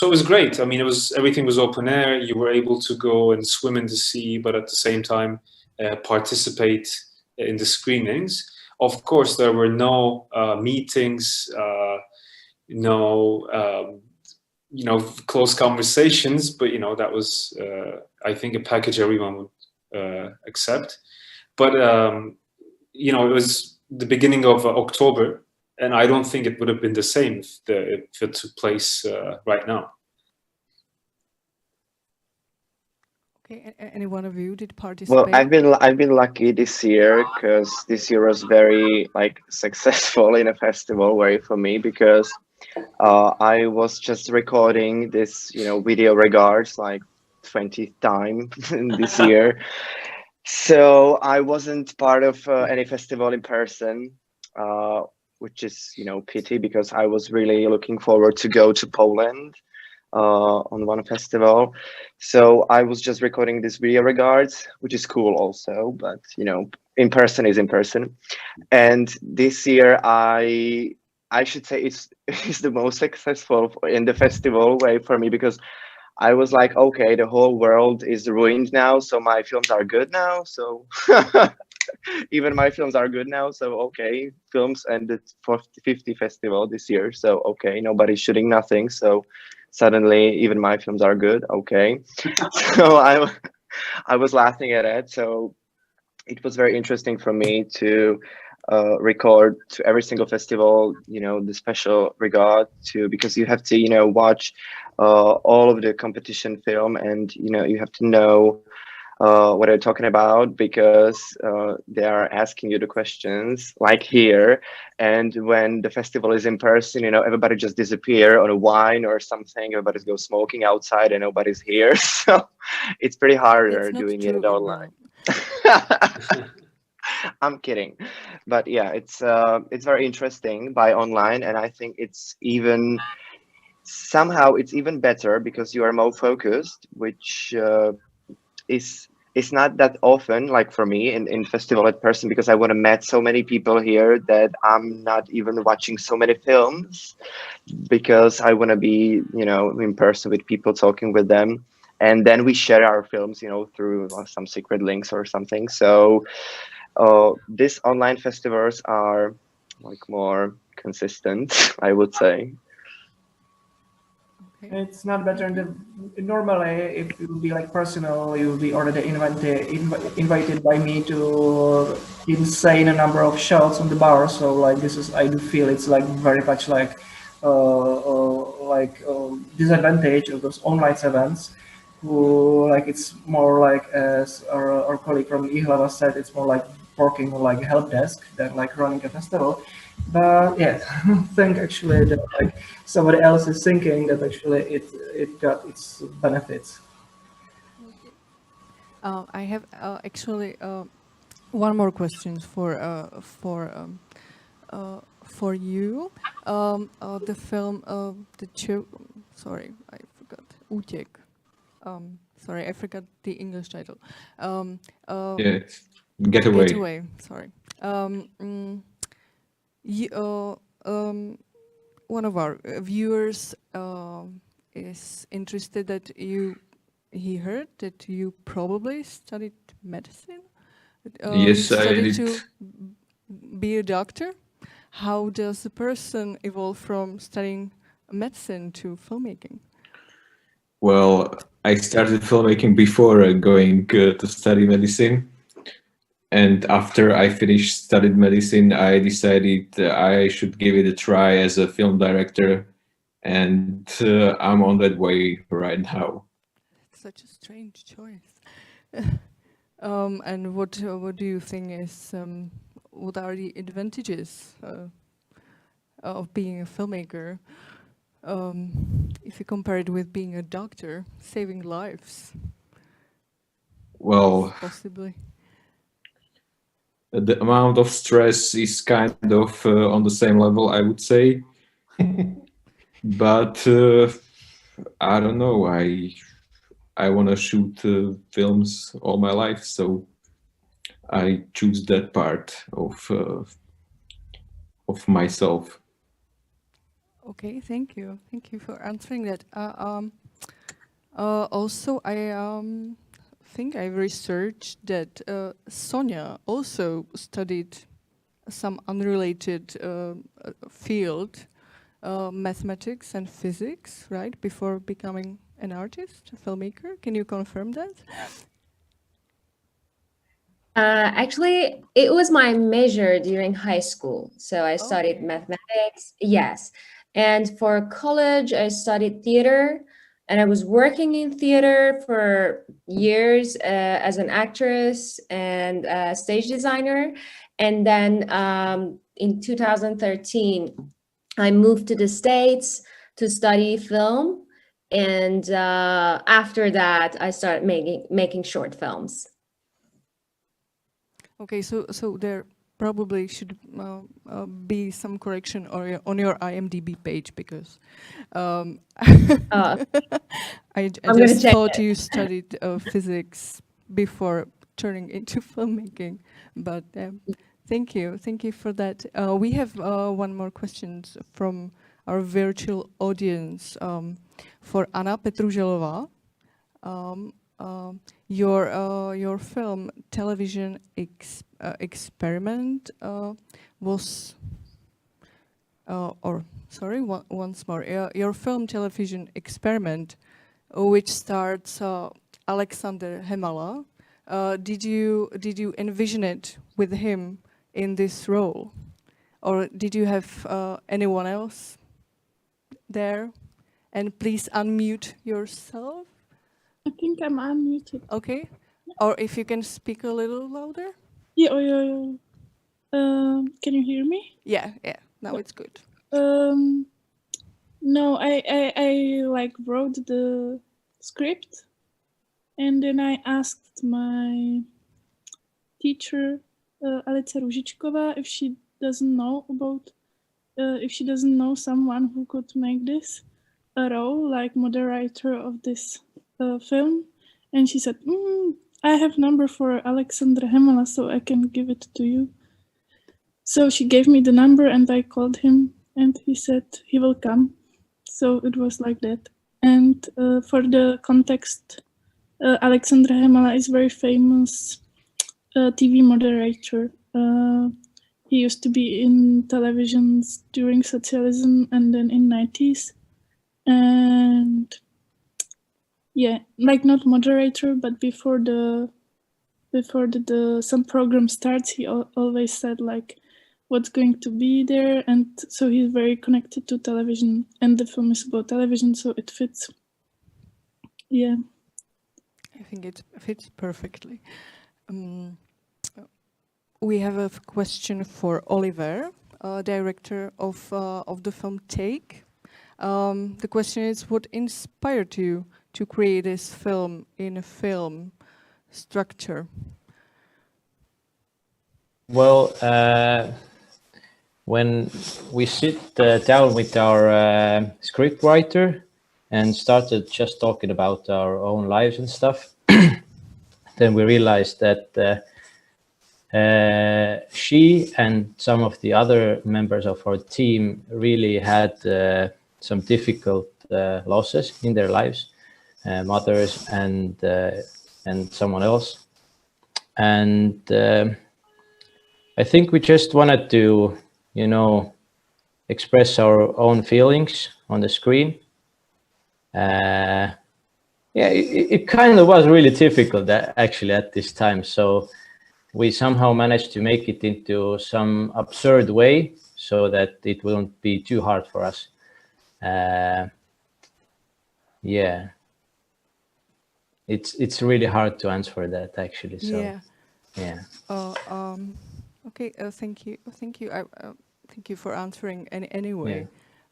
it was great. I mean, everything was open air. You were able to go and swim in the sea, but at the same time participate in the screenings. Of course, there were no meetings, no close conversations, but that was I think a package everyone would accept. But it was the beginning of October, and I don't think it would have been the same if it took place right now. Okay, any one of you did participate? Well, I've been lucky this year, because this year was very successful in a festival way for me, because I was just recording this video regards 20 times this year. So I wasn't part of any festival in person, which is pity, because I was really looking forward to go to Poland on one festival. So I was just recording this video regards, which is cool also, but in person is in person. And this year I I should say it's the most successful in the festival way for me, because I was like, okay, the whole world is ruined now, so my films are good now. So even my films are good now. So okay, films ended 50 festival this year. So okay, nobody's shooting nothing. So suddenly even my films are good. Okay, so I was laughing at it. So it was very interesting for me to record to every single festival, the special regard to, because you have to, watch all of the competition film, and, you have to know what they're talking about, because they are asking you the questions like here. And when the festival is in person, everybody just disappear on a wine or something. Everybody goes smoking outside and nobody's here. So it's pretty harder doing it online. I'm kidding, but yeah, it's very interesting by online, and I think it's even better because you are more focused, which is not that often, like for me in festival at person, because I want to meet so many people here that I'm not even watching so many films, because I want to be in person with people, talking with them, and then we share our films through some secret links or something. So these online festivals are like more consistent, I would say. It's not better normally if you will be like personal, you will be already invited by me to insane number of shots on the bar. So like I do feel it's like very much like disadvantage of those online events. Who like it's more like, as our colleague from Ihlava said, it's more like working like a help desk than like running a festival. But yeah, I think actually that like somebody else is thinking that actually it got its benefits. I have actually one more question for you. The film, sorry, I forgot. Útěk. Sorry, I forgot the English title. Getaway. Getaway. Sorry. One of our viewers is interested that he heard that you probably studied medicine. Yes, I did. To be a doctor. How does a person evolve from studying medicine to filmmaking? Well, I started filmmaking before going to study medicine. And after I studied medicine, I decided I should give it a try as a film director. And I'm on that way right now. It's such a strange choice. And what do you think is, what are the advantages of being a filmmaker? If you compare it with being a doctor, saving lives. Well, possibly. The amount of stress is kind of on the same level, I would say. But I don't know. I want to shoot films all my life, so I choose that part of myself. Okay, thank you. Thank you for answering that. Also, I think I researched that Sonia also studied some unrelated field, mathematics and physics, right? Before becoming an artist, a filmmaker. Can you confirm that? Actually, it was my major during high school. So I studied mathematics, yes. And for college, I studied theater, and I was working in theater for years as an actress and stage designer. And then in 2013, I moved to the States to study film. And after that, I started making short films. Okay, so there probably should be some correction on your IMDb page, because I just thought you studied physics before turning into filmmaking, but Thank you for that. We have one more question from our virtual audience for Anna Petruželová. Your film television experiment was, once more, your film television experiment, which starts Alexander Hemala. Did you envision it with him in this role, or did you have anyone else there? And please unmute yourself. I think I'm unmuted. Okay. Or if you can speak a little louder. Yeah. Can you hear me? Yeah. Now it's good. No, I like wrote the script, and then I asked my teacher, Alice Ružičková, if she doesn't know someone who could make this a role, like moderator of this film, and she said, I have number for Alexander Hemala, so I can give it to you. So she gave me the number, and I called him, and he said he will come. So it was like that. And for the context, Alexander Hemala is very famous TV moderator. He used to be in televisions during socialism and then in 90s. And yeah, like not moderator, but before the some program starts, he always said like what's going to be there, and so he's very connected to television, and the film is about television, so it fits. Yeah, I think it fits perfectly. We have a question for Oliver, director of the film Take. The question is, what inspired you to create this film in a film structure? Well, when we sit down with our scriptwriter and started just talking about our own lives and stuff, then we realized that she and some of the other members of our team really had some difficult losses in their lives, mothers and someone else. And I think we just wanted to, express our own feelings on the screen. It kind of was really difficult actually at this time. So we somehow managed to make it into some absurd way so that it wouldn't be too hard for us. It's really hard to answer that actually. So okay. Thank you. Thank you for answering anyway.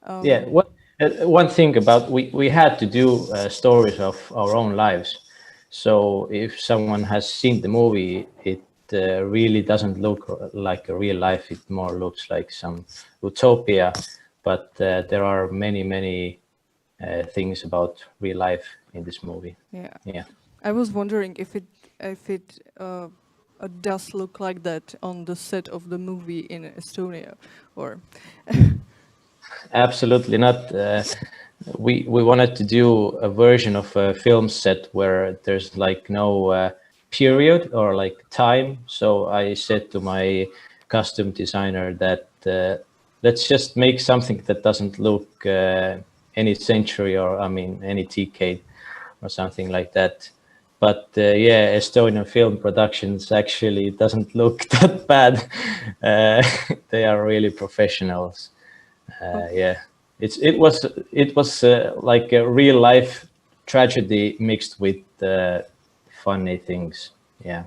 One thing about we had to do stories of our own lives. So if someone has seen the movie, it really doesn't look like a real life. It more looks like some utopia. But there are many things about real life in this movie. Yeah. I was wondering if it does look like that on the set of the movie in Estonia, or. Absolutely not. We wanted to do a version of a film set where there's like no period or like time. So I said to my costume designer that let's just make something that doesn't look any century or any decade or something like that. But Estonian film productions actually doesn't look that bad. They are really professionals. It was like a real life tragedy mixed with funny things. Yeah.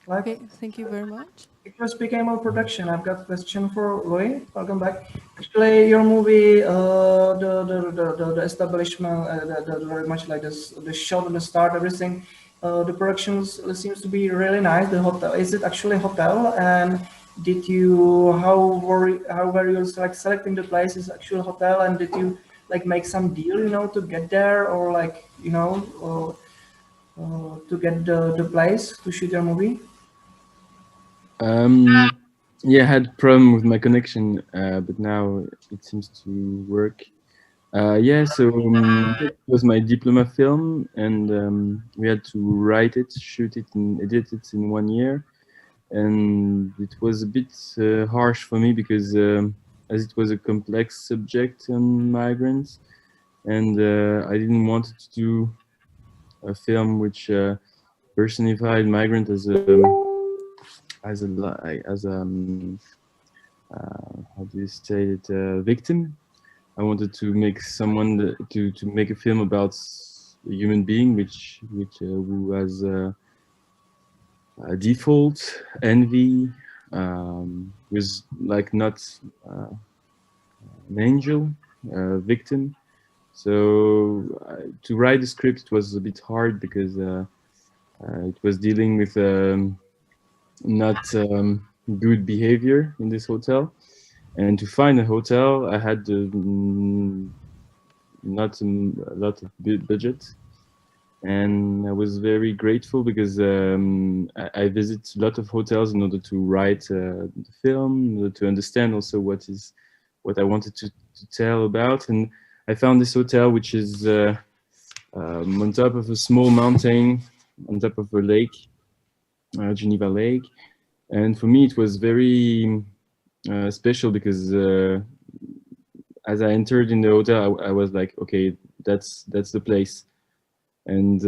Okay, thank you very much. If you're speaking about production, I've got a question for Roy. Welcome back. Actually, your movie, the establishment, very much like this, the shot and the start, everything. The productions seems to be really nice. The hotel, is it actually a hotel? And how were you like selecting the place? Is actual hotel? And did you like make some deal, to get there, or like to get the place to shoot your movie? Yeah, I had a problem with my connection, but now it seems to work. Yeah, so it was my diploma film, and we had to write it, shoot it, and edit it in 1 year. And it was a bit harsh for me because as it was a complex subject on migrants, and I didn't want to do a film which personified migrant as how do you say it, victim. I wanted to make someone to make a film about a human being who has a default envy, was like not an angel, victim. So to write the script, it was a bit hard because it was dealing with not good behavior in this hotel. And to find a hotel, I had not a lot of budget. And I was very grateful because I visit a lot of hotels in order to write the film, in order to understand also what I wanted to tell about. And I found this hotel, which is on top of a small mountain, on top of a lake, Geneva Lake. And for me, it was very special because as I entered in the hotel, I was like, okay, that's the place. And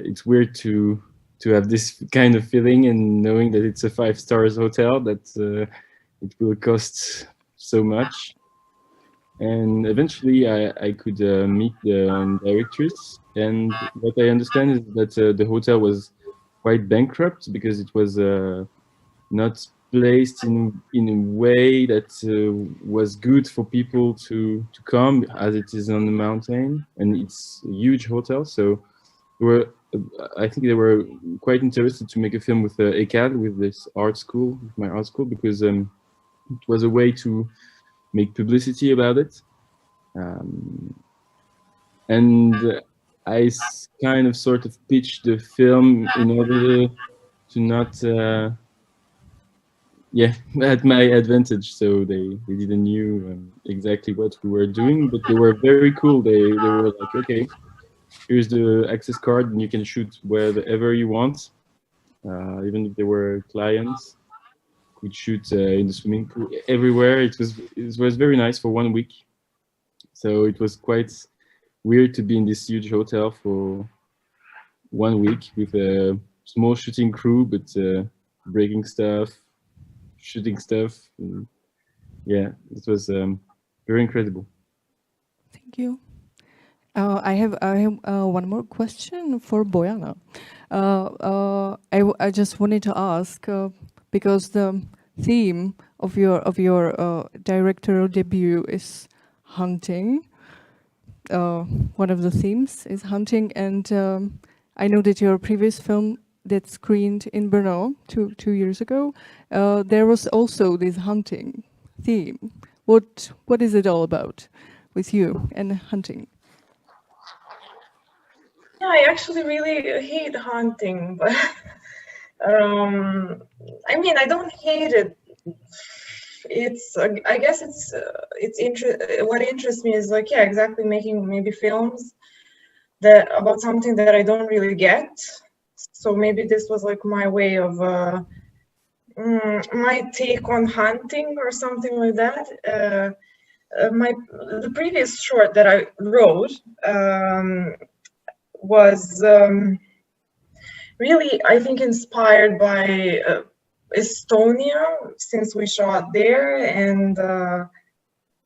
it's weird to have this kind of feeling and knowing that it's a 5-star hotel, that it will cost so much. And eventually I could meet the directress, and what I understand is that the hotel was quite bankrupt because it was not placed in a way that was good for people to come, as it is on the mountain, and it's a huge hotel. So I think they were quite interested to make a film with ECAD, with this art school, with my art school, because it was a way to make publicity about it. And I kind of sort of pitched the film in order to not at my advantage, so they didn't knew exactly what we were doing, but they were very cool. They were like, okay, here's the access card and you can shoot wherever you want. Even if there were clients, could shoot in the swimming pool, everywhere. It was very nice for 1 week. So it was quite weird to be in this huge hotel for 1 week with a small shooting crew, but breaking stuff, shooting stuff. And yeah, it was very incredible. Thank you. I have one more question for Bojana. I just wanted to ask because the theme of your directorial debut is hunting. One of the themes is hunting, and I know that your previous film that screened in Brno 2 years ago, there was also this hunting theme. What is it all about with you and hunting? Yeah, I actually really hate hunting, but I mean, I don't hate it. It's I guess it's what interests me is like, yeah, exactly, making maybe films that about something that I don't really get. So maybe this was like my way of my take on hunting or something like that. The previous short that I wrote was really, I think, inspired by Estonia, since we shot there, and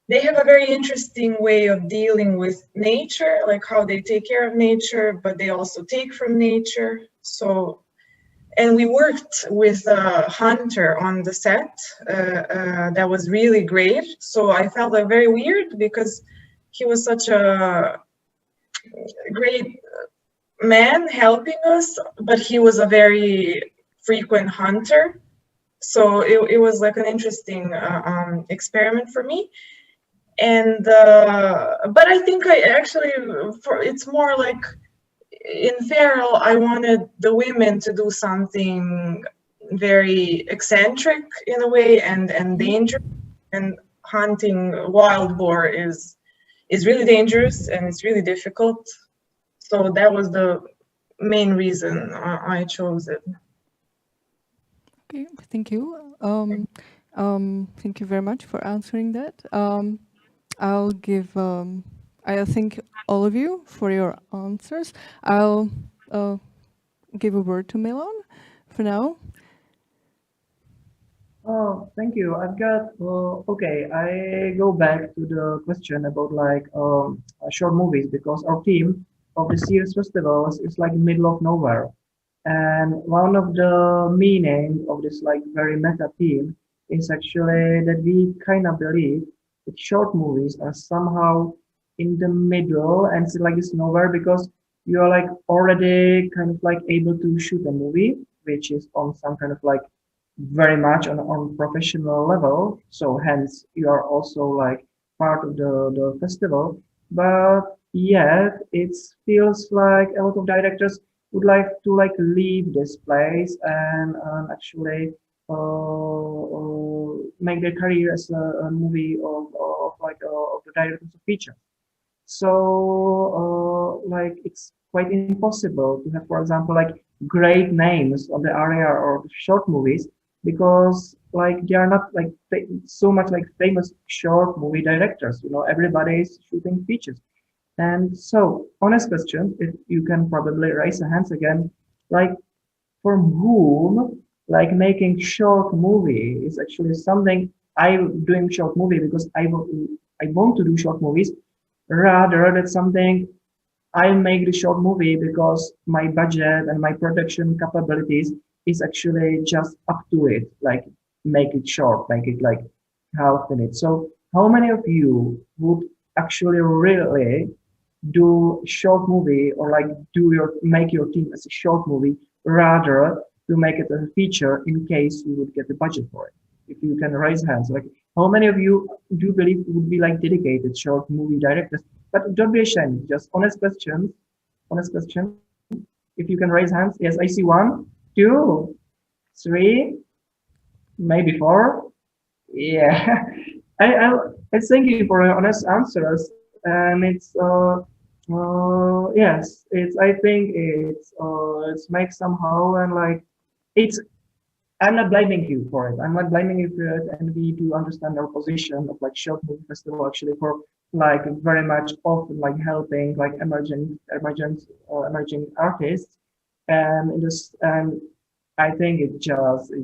they have a very interesting way of dealing with nature, like how they take care of nature, but they also take from nature. So, and we worked with a hunter on the set that was really great. So I felt like very weird because he was such a great man helping us, but he was a very frequent hunter. So it was like an interesting experiment for me. And but I think I actually, it's more like in Feral, I wanted the women to do something very eccentric in a way and dangerous, and hunting wild boar is really dangerous and it's really difficult. So that was the main reason I chose it. Okay, thank you. Thank you very much for answering that. I'll give. I thank all of you for your answers. I'll give a word to Milan for now. Oh, thank you. I've got, okay, I go back to the question about like short movies, because our theme of this year's festivals is like middle of nowhere. And one of the meaning of this like very meta theme is actually that we kind of believe that short movies are somehow in the middle and it's like it's nowhere, because you are like already kind of like able to shoot a movie, which is on some kind of like very much on professional level. So hence you are also like part of the festival. But yet it feels like a lot of directors would like to like leave this place and actually make their career as a movie of the directors of feature. So like it's quite impossible to have, for example, like great names on the area of short movies, because like they are not like so much like famous short movie directors. You know, everybody is shooting features. And so, honest question, if you can probably raise your hands again, like from whom like making short movie is actually something I'm doing short movie because I want to do short movies, rather than something I make the short movie because my budget and my production capabilities is actually just up to it, like make it short, make it like half minute. So how many of you would actually really do short movie or like make your team as a short movie rather to make it a feature in case you would get the budget for it? If you can raise hands, like how many of you do believe would be like dedicated short movie directors? But don't be ashamed, just honest questions. Honest question. If you can raise hands, yes, I see 1, 2, 3, maybe 4. Yeah, I thank you for your honest answers, and it's yes, it's I think it's makes somehow, and like it's. I'm not blaming you for it. I'm not blaming you for it, and we do understand our position of like short movie festival actually for like very much often like helping like emerging artists, and I think it's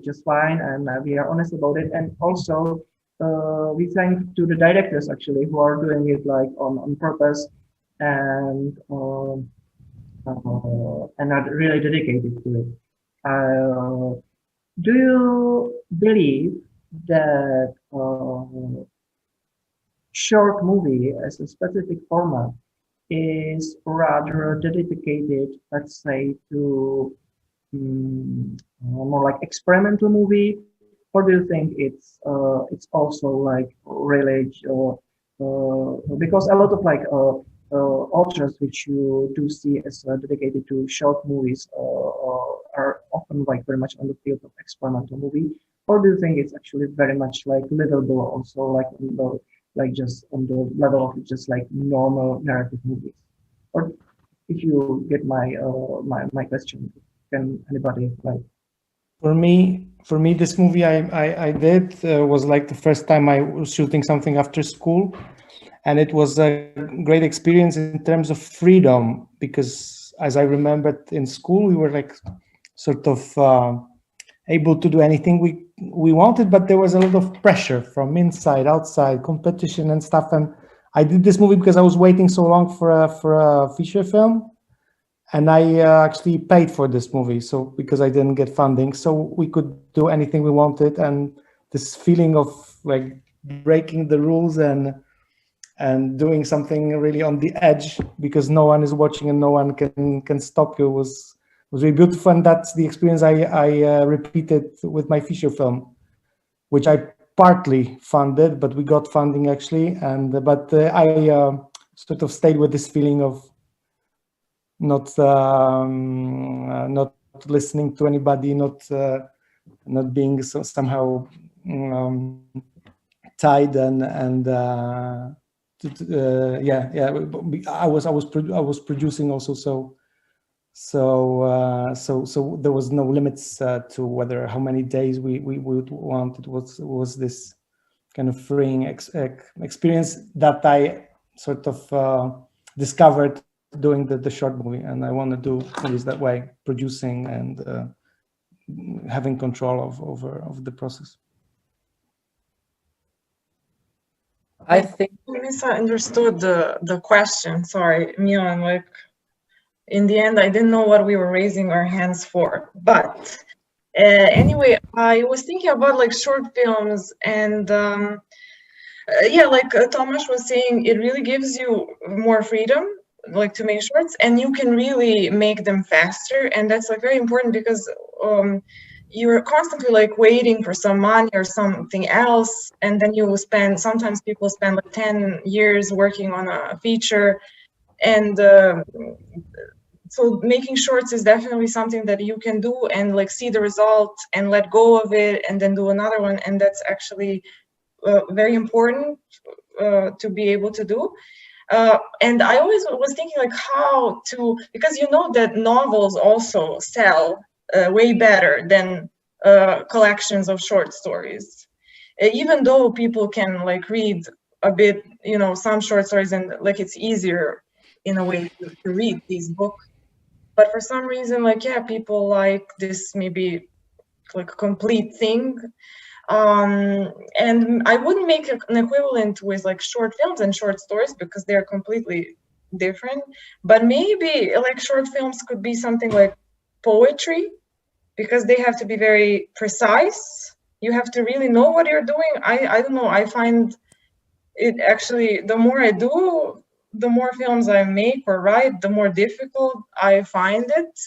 just fine, and we are honest about it, and also we thank to the directors actually who are doing it like on purpose and are really dedicated to it. Do you believe that short movie as a specific format is rather dedicated, let's say, to more like experimental movie, or do you think it's also like really because a lot of like authors which you do see as dedicated to short movies are often like very much on the field of experimental movie, or do you think it's actually very much like livable also like just on the level of just like normal narrative movies? Or if you get my my question, can anybody like? For me, this movie I did was like the first time I was shooting something after school, and it was a great experience in terms of freedom, because as I remembered in school, we were like sort of able to do anything we wanted, but there was a lot of pressure from inside, outside, competition and stuff. And I did this movie because I was waiting so long for a feature film, and I actually paid for this movie. So because I didn't get funding, so we could do anything we wanted, and this feeling of like breaking the rules and doing something really on the edge because no one is watching and no one can stop you was really beautiful. And that's the experience I repeated with my feature film, which I partly funded, but we got funding actually. But I sort of stayed with this feeling of not listening to anybody, not not being somehow tied and yeah. I was producing also, so there was no limits to whether how many days we would want. It was this kind of freeing experience that I sort of discovered doing the short movie, and I want to do movies that way, producing and having control of the process. I think I misunderstood the question. Sorry, Milan. Like, in the end, I didn't know what we were raising our hands for. But anyway, I was thinking about like short films, and yeah, like Tomasz was saying, it really gives you more freedom, like to make shorts, and you can really make them faster, and that's like very important because you're constantly like waiting for some money or something else, and then you will spend, sometimes people spend like 10 years working on a feature, and so making shorts is definitely something that you can do and like see the result and let go of it and then do another one, and that's actually very important to be able to do. And I always was thinking like how to, because you know that novels also sell way better than collections of short stories. Even though people can like read a bit, you know, some short stories, and like it's easier in a way to read these books. But for some reason, like, yeah, people like this maybe like a complete thing. And I wouldn't make an equivalent with like short films and short stories because they're completely different. But maybe like short films could be something like poetry, because they have to be very precise. You have to really know what you're doing. I don't know, I find it actually, the more I do, the more films I make or write, the more difficult I find it.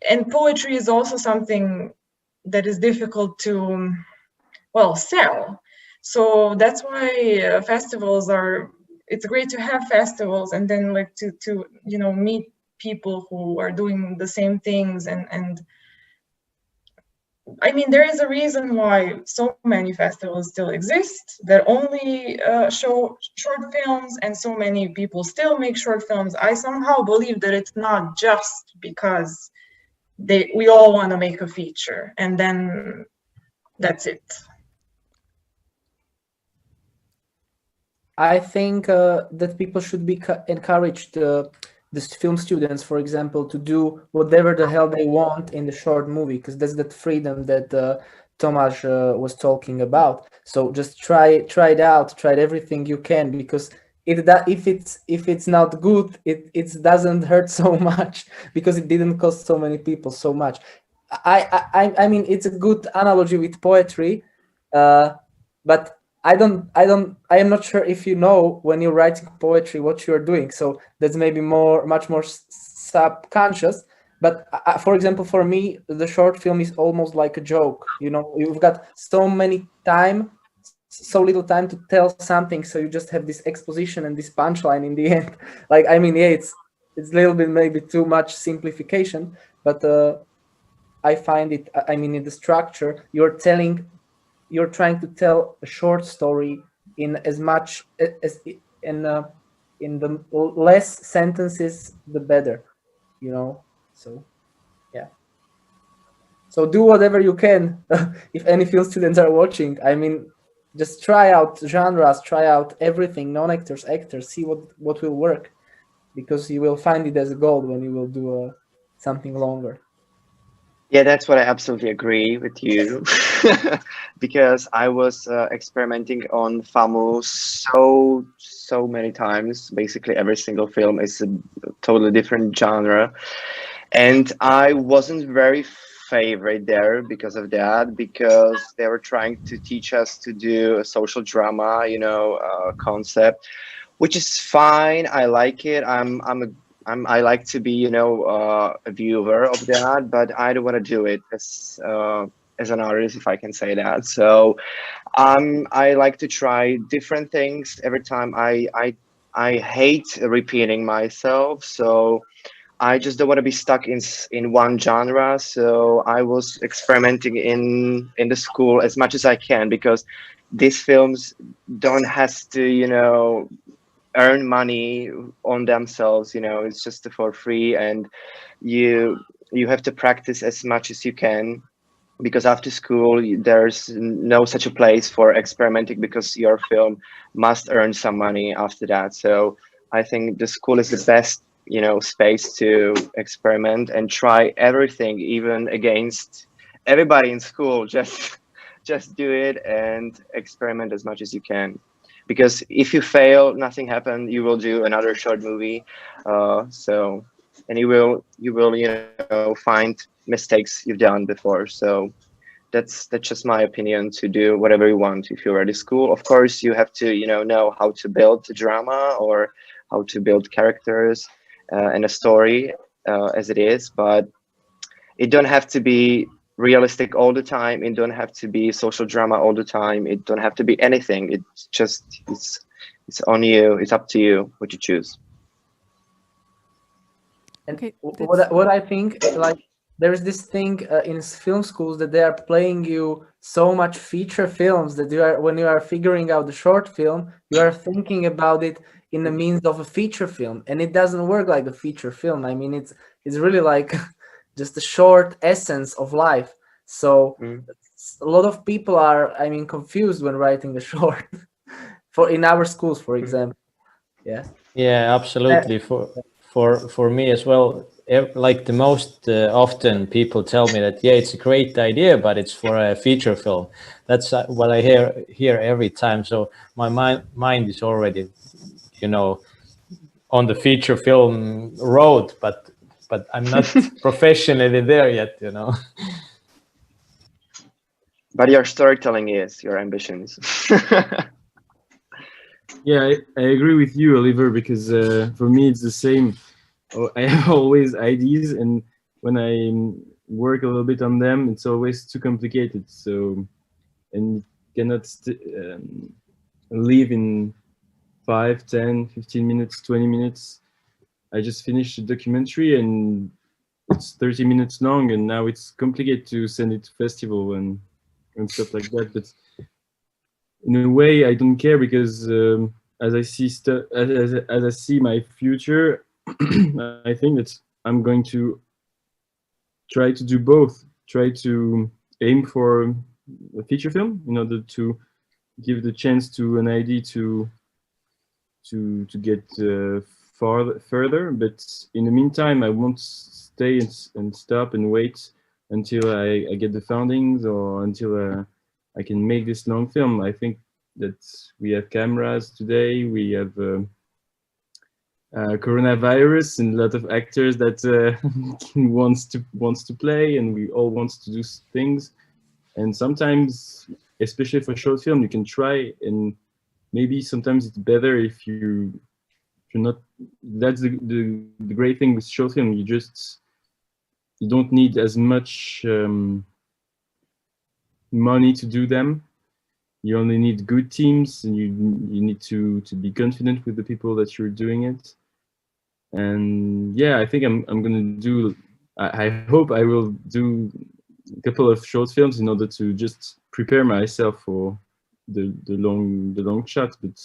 And poetry is also something that is difficult to, well, sell. So that's why festivals are, it's great to have festivals and then like to you know, meet people who are doing the same things. And I mean, there is a reason why so many festivals still exist that only show short films, and so many people still make short films. I somehow believe that it's not just because we all want to make a feature and then that's it. I think that people should be encouraged, the film students, for example, to do whatever the hell they want in the short movie, because that's that freedom that Tomasz was talking about. So just try it out, try everything you can, because if it's not good, it doesn't hurt so much because it didn't cost so many people so much. I mean, it's a good analogy with poetry, but I am not sure if you know when you're writing poetry what you're doing. So that's maybe much more subconscious. But for example, for me, the short film is almost like a joke. You know, you've got so little time to tell something, so you just have this exposition and this punchline in the end. Like, I mean, yeah, it's a little bit maybe too much simplification, but I find it, I mean, in the structure, you're trying to tell a short story in as much as in the less sentences, the better, you know. So yeah. So do whatever you can. If any film students are watching, I mean, just try out genres, try out everything, non-actors, actors, see what will work, because you will find it as a gold when you will do something longer. Yeah, that's what I absolutely agree with you. Because I was experimenting on FAMU so many times. Basically, every single film is a totally different genre. And I wasn't very favorite there because of that, because they were trying to teach us to do a social drama, you know, concept, which is fine. I like it. I like to be, you know, a viewer of that, but I don't want to do it as an artist, if I can say that. So I like to try different things every time. I hate repeating myself, so I just don't want to be stuck in one genre. So I was experimenting in the school as much as I can, because these films don't have to, you know, earn money on themselves. You know, it's just for free, and you have to practice as much as you can, because after school there's no such a place for experimenting, because your film must earn some money after that. So I think the school is the best, you know, space to experiment and try everything, even against everybody in school. Just do it and experiment as much as you can, because if you fail, nothing happened. You will do another short movie, and you will you know, find mistakes you've done before. So that's just my opinion, to do whatever you want if you're at a school. Of course, you have to, you know how to build the drama, or how to build characters and a story as it is, but it don't have to be realistic all the time. It don't have to be social drama all the time. It don't have to be anything. It's on you. It's up to you what you choose. And Okay, what I think, like, there's this thing in film schools that they are playing you so much feature films that when you are figuring out the short film, you are thinking about it in the means of a feature film, and it doesn't work like a feature film. I mean, it's really like just a short essence of life. So a lot of people are, I mean, confused when writing a short for in our schools, for example. Yeah. Yeah, absolutely. For me as well, like the most often people tell me that, yeah, it's a great idea, but it's for a feature film. That's what I hear every time. So my mind is already, you know, on the feature film road, but I'm not professionally there yet, you know. But your storytelling is your ambitions. Yeah, I agree with you, Oliver, because for me it's the same. I have always ideas, and when I work a little bit on them, it's always too complicated. So, and cannot live in 5, 10, 15 minutes, 20 minutes. I just finished a documentary and it's 30 minutes long, and now it's complicated to send it to festival and stuff like that. But in a way, I don't care, because as I see as I see my future, I think that I'm going to try to do both. Try to aim for a feature film in order to give the chance to an idea to get further. But in the meantime, I won't stay and stop and wait until I get the fundings, or until I can make this long film. I think that we have cameras today. We have coronavirus and a lot of actors that wants to play, and we all want to do things. And sometimes, especially for short film, you can try, and maybe sometimes it's better if you're not. That's the great thing with short film. You don't need as much money to do them. You only need good teams, and you need to be confident with the people that you're doing it. And yeah, I think I'm gonna do. I hope I will do a couple of short films in order to just prepare myself for the long shot. But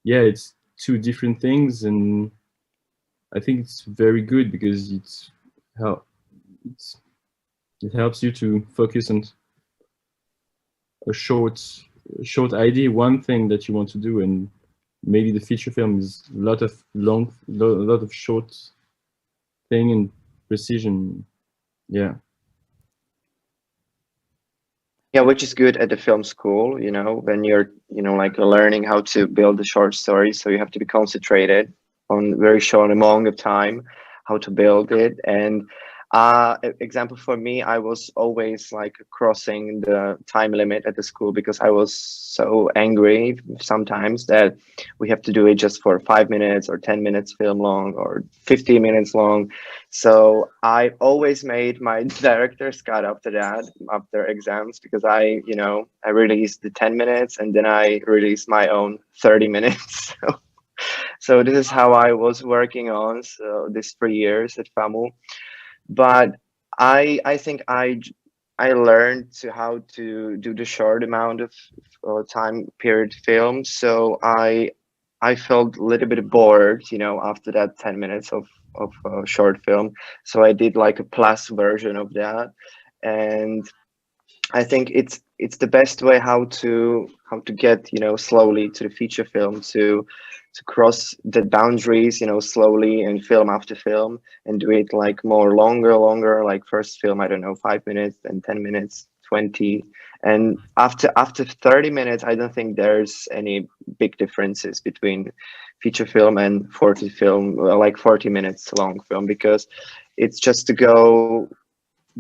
yeah, it's two different things, and I think it's very good because it helps you to focus on a short idea, one thing that you want to do, and maybe the feature film is a lot of short thing and precision. Yeah, which is good at the film school, you know, when you're, you know, like learning how to build a short story. So you have to be concentrated on very short amount of time, how to build it. And example for me, I was always like crossing the time limit at the school, because I was so angry sometimes that we have to do it just for 5 minutes or 10 minutes film long or 15 minutes long. So I always made my director's cut after exams, because I released the 10 minutes and then I released my own 30 minutes. So this is how I was working on these 3 years at FAMU. But I think I learned how to do the short amount of time period film. So I felt a little bit bored, you know, after that 10 minutes of short film. So I did like a plus version of that, and I think it's the best way how to get, you know, slowly to the feature film, to cross the boundaries, you know, slowly, and film after film, and do it like more longer, like first film, I don't know, 5 minutes, then 10 minutes, 20, and after 30 minutes, I don't think there's any big differences between feature film and 40 minutes long film, because it's just to go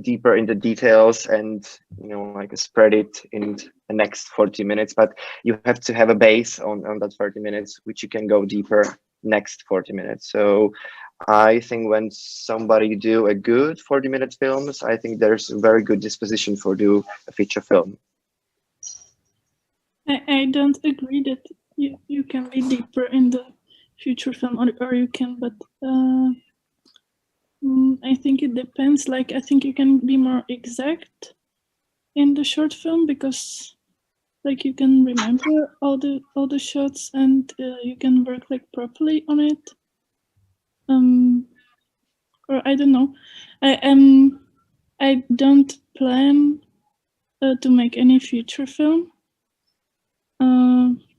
deeper in the details and, you know, like spread it in the next 40 minutes, but you have to have a base on that 30 minutes, which you can go deeper next 40 minutes. So I think when somebody do a good 40-minute films, I think there's a very good disposition for do a feature film. I don't agree that you can be deeper in the feature film, or you can, but I think it depends. Like, I think you can be more exact in the short film, because like you can remember all the shots, and you can work like properly on it. Or I don't know. I don't plan to make any feature film.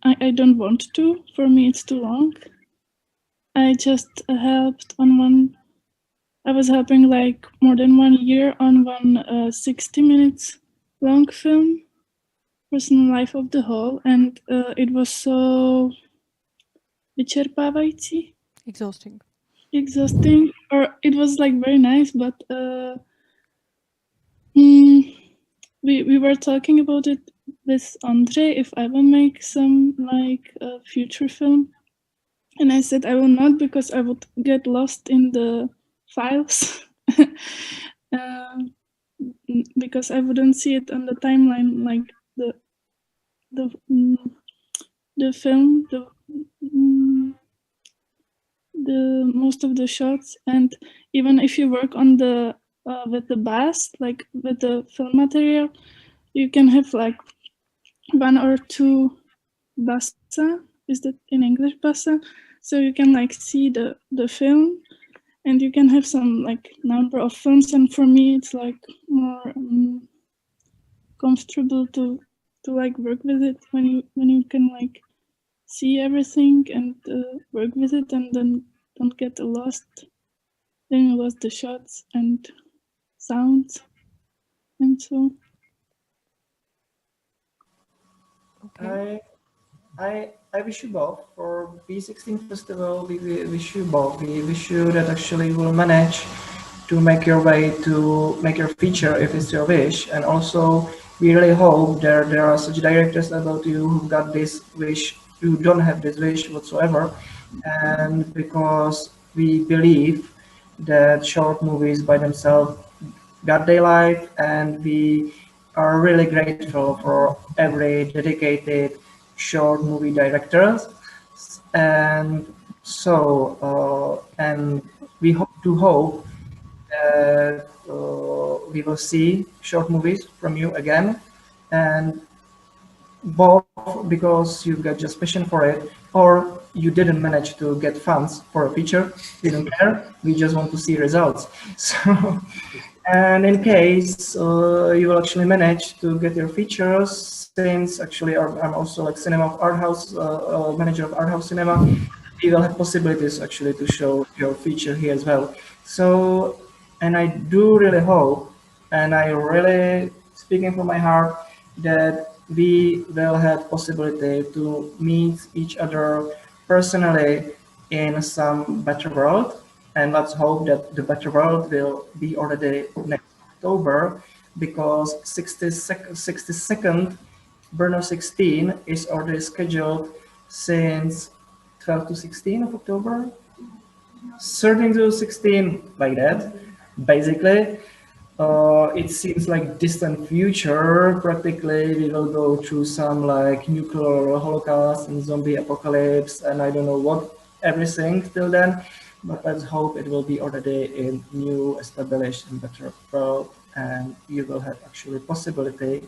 I don't want to. For me, it's too long. I just helped on one. I was helping like more than 1 year on one 60 minutes long film, Personal Life of the Whole, and it was so vyčerpávající. Exhausting, or it was like very nice, but we were talking about it with Andre, if I will make some like future film, and I said I will not, because I would get lost in the files. Because I wouldn't see it on the timeline, like the film, the most of the shots. And even if you work on the with the bass, like with the film material, you can have like 1 or 2 bassa. Is that in English, bassa? So you can like see the film, and you can have some like number of films. And for me, it's like more comfortable to like work with it when you can like see everything and work with it, and then don't get lost. Then you lost the shots and sounds, and so. Okay. I wish you both for B16 festival. We wish you both. We wish you that actually you will manage to make your way to make your feature if it's your wish. And also we really hope there are such directors about you who got this wish, who don't have this wish whatsoever. And because we believe that short movies by themselves got their life, and we are really grateful for every dedicated short movie directors. And so and we hope that we will see short movies from you again, and both because you got just passion for it, or you didn't manage to get funds for a feature. We don't care, we just want to see results. So, and in case you will actually manage to get your features, since actually I'm also like cinema of art house, manager of art house cinema, you will have possibilities actually to show your feature here as well. So, and I do really hope, and I really speaking from my heart, that we will have possibility to meet each other personally in some better world. And let's hope that the better world will be already next October, because 62nd Brno 16 is already scheduled since 12 to 16 of October, 13 to 16, like that. Basically, it seems like distant future. Practically, we will go through some like nuclear holocaust and zombie apocalypse, and I don't know what everything till then, but let's hope it will be already in new, established, and better world, and you will have actually possibility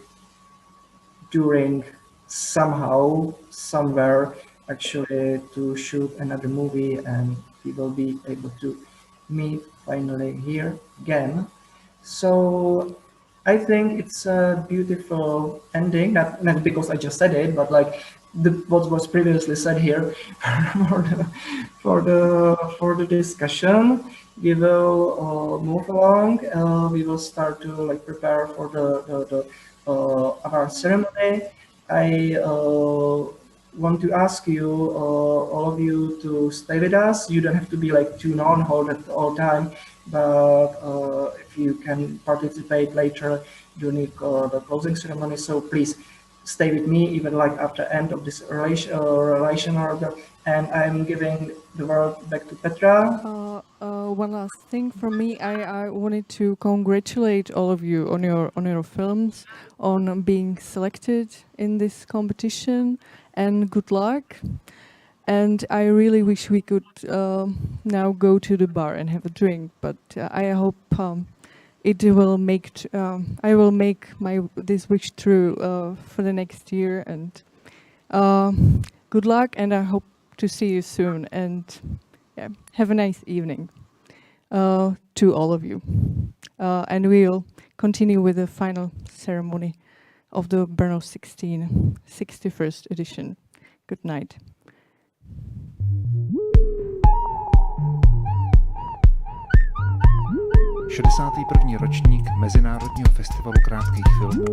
during somehow, somewhere, actually to shoot another movie, and we will be able to meet finally here again. So I think it's a beautiful ending, not because I just said it, but like what was previously said here for the discussion. We will move along. We will start to like prepare for the award ceremony. I want to ask you, all of you, to stay with us. You don't have to be like tuned on hold at all time, but if you can participate later during the closing ceremony, so please stay with me even like after end of this relation order. And I'm giving the word back to Petra. One last thing from me. I wanted to congratulate all of you on your films, on being selected in this competition, and good luck. And I really wish we could now go to the bar and have a drink, but I hope it will make I will make this wish true for the next year. And good luck, and I hope to see you soon. And yeah, have a nice evening to all of you. And we'll continue with the final ceremony of the Brno 16 61st edition. Good night. ...61. ročník Mezinárodního festivalu krátkých filmů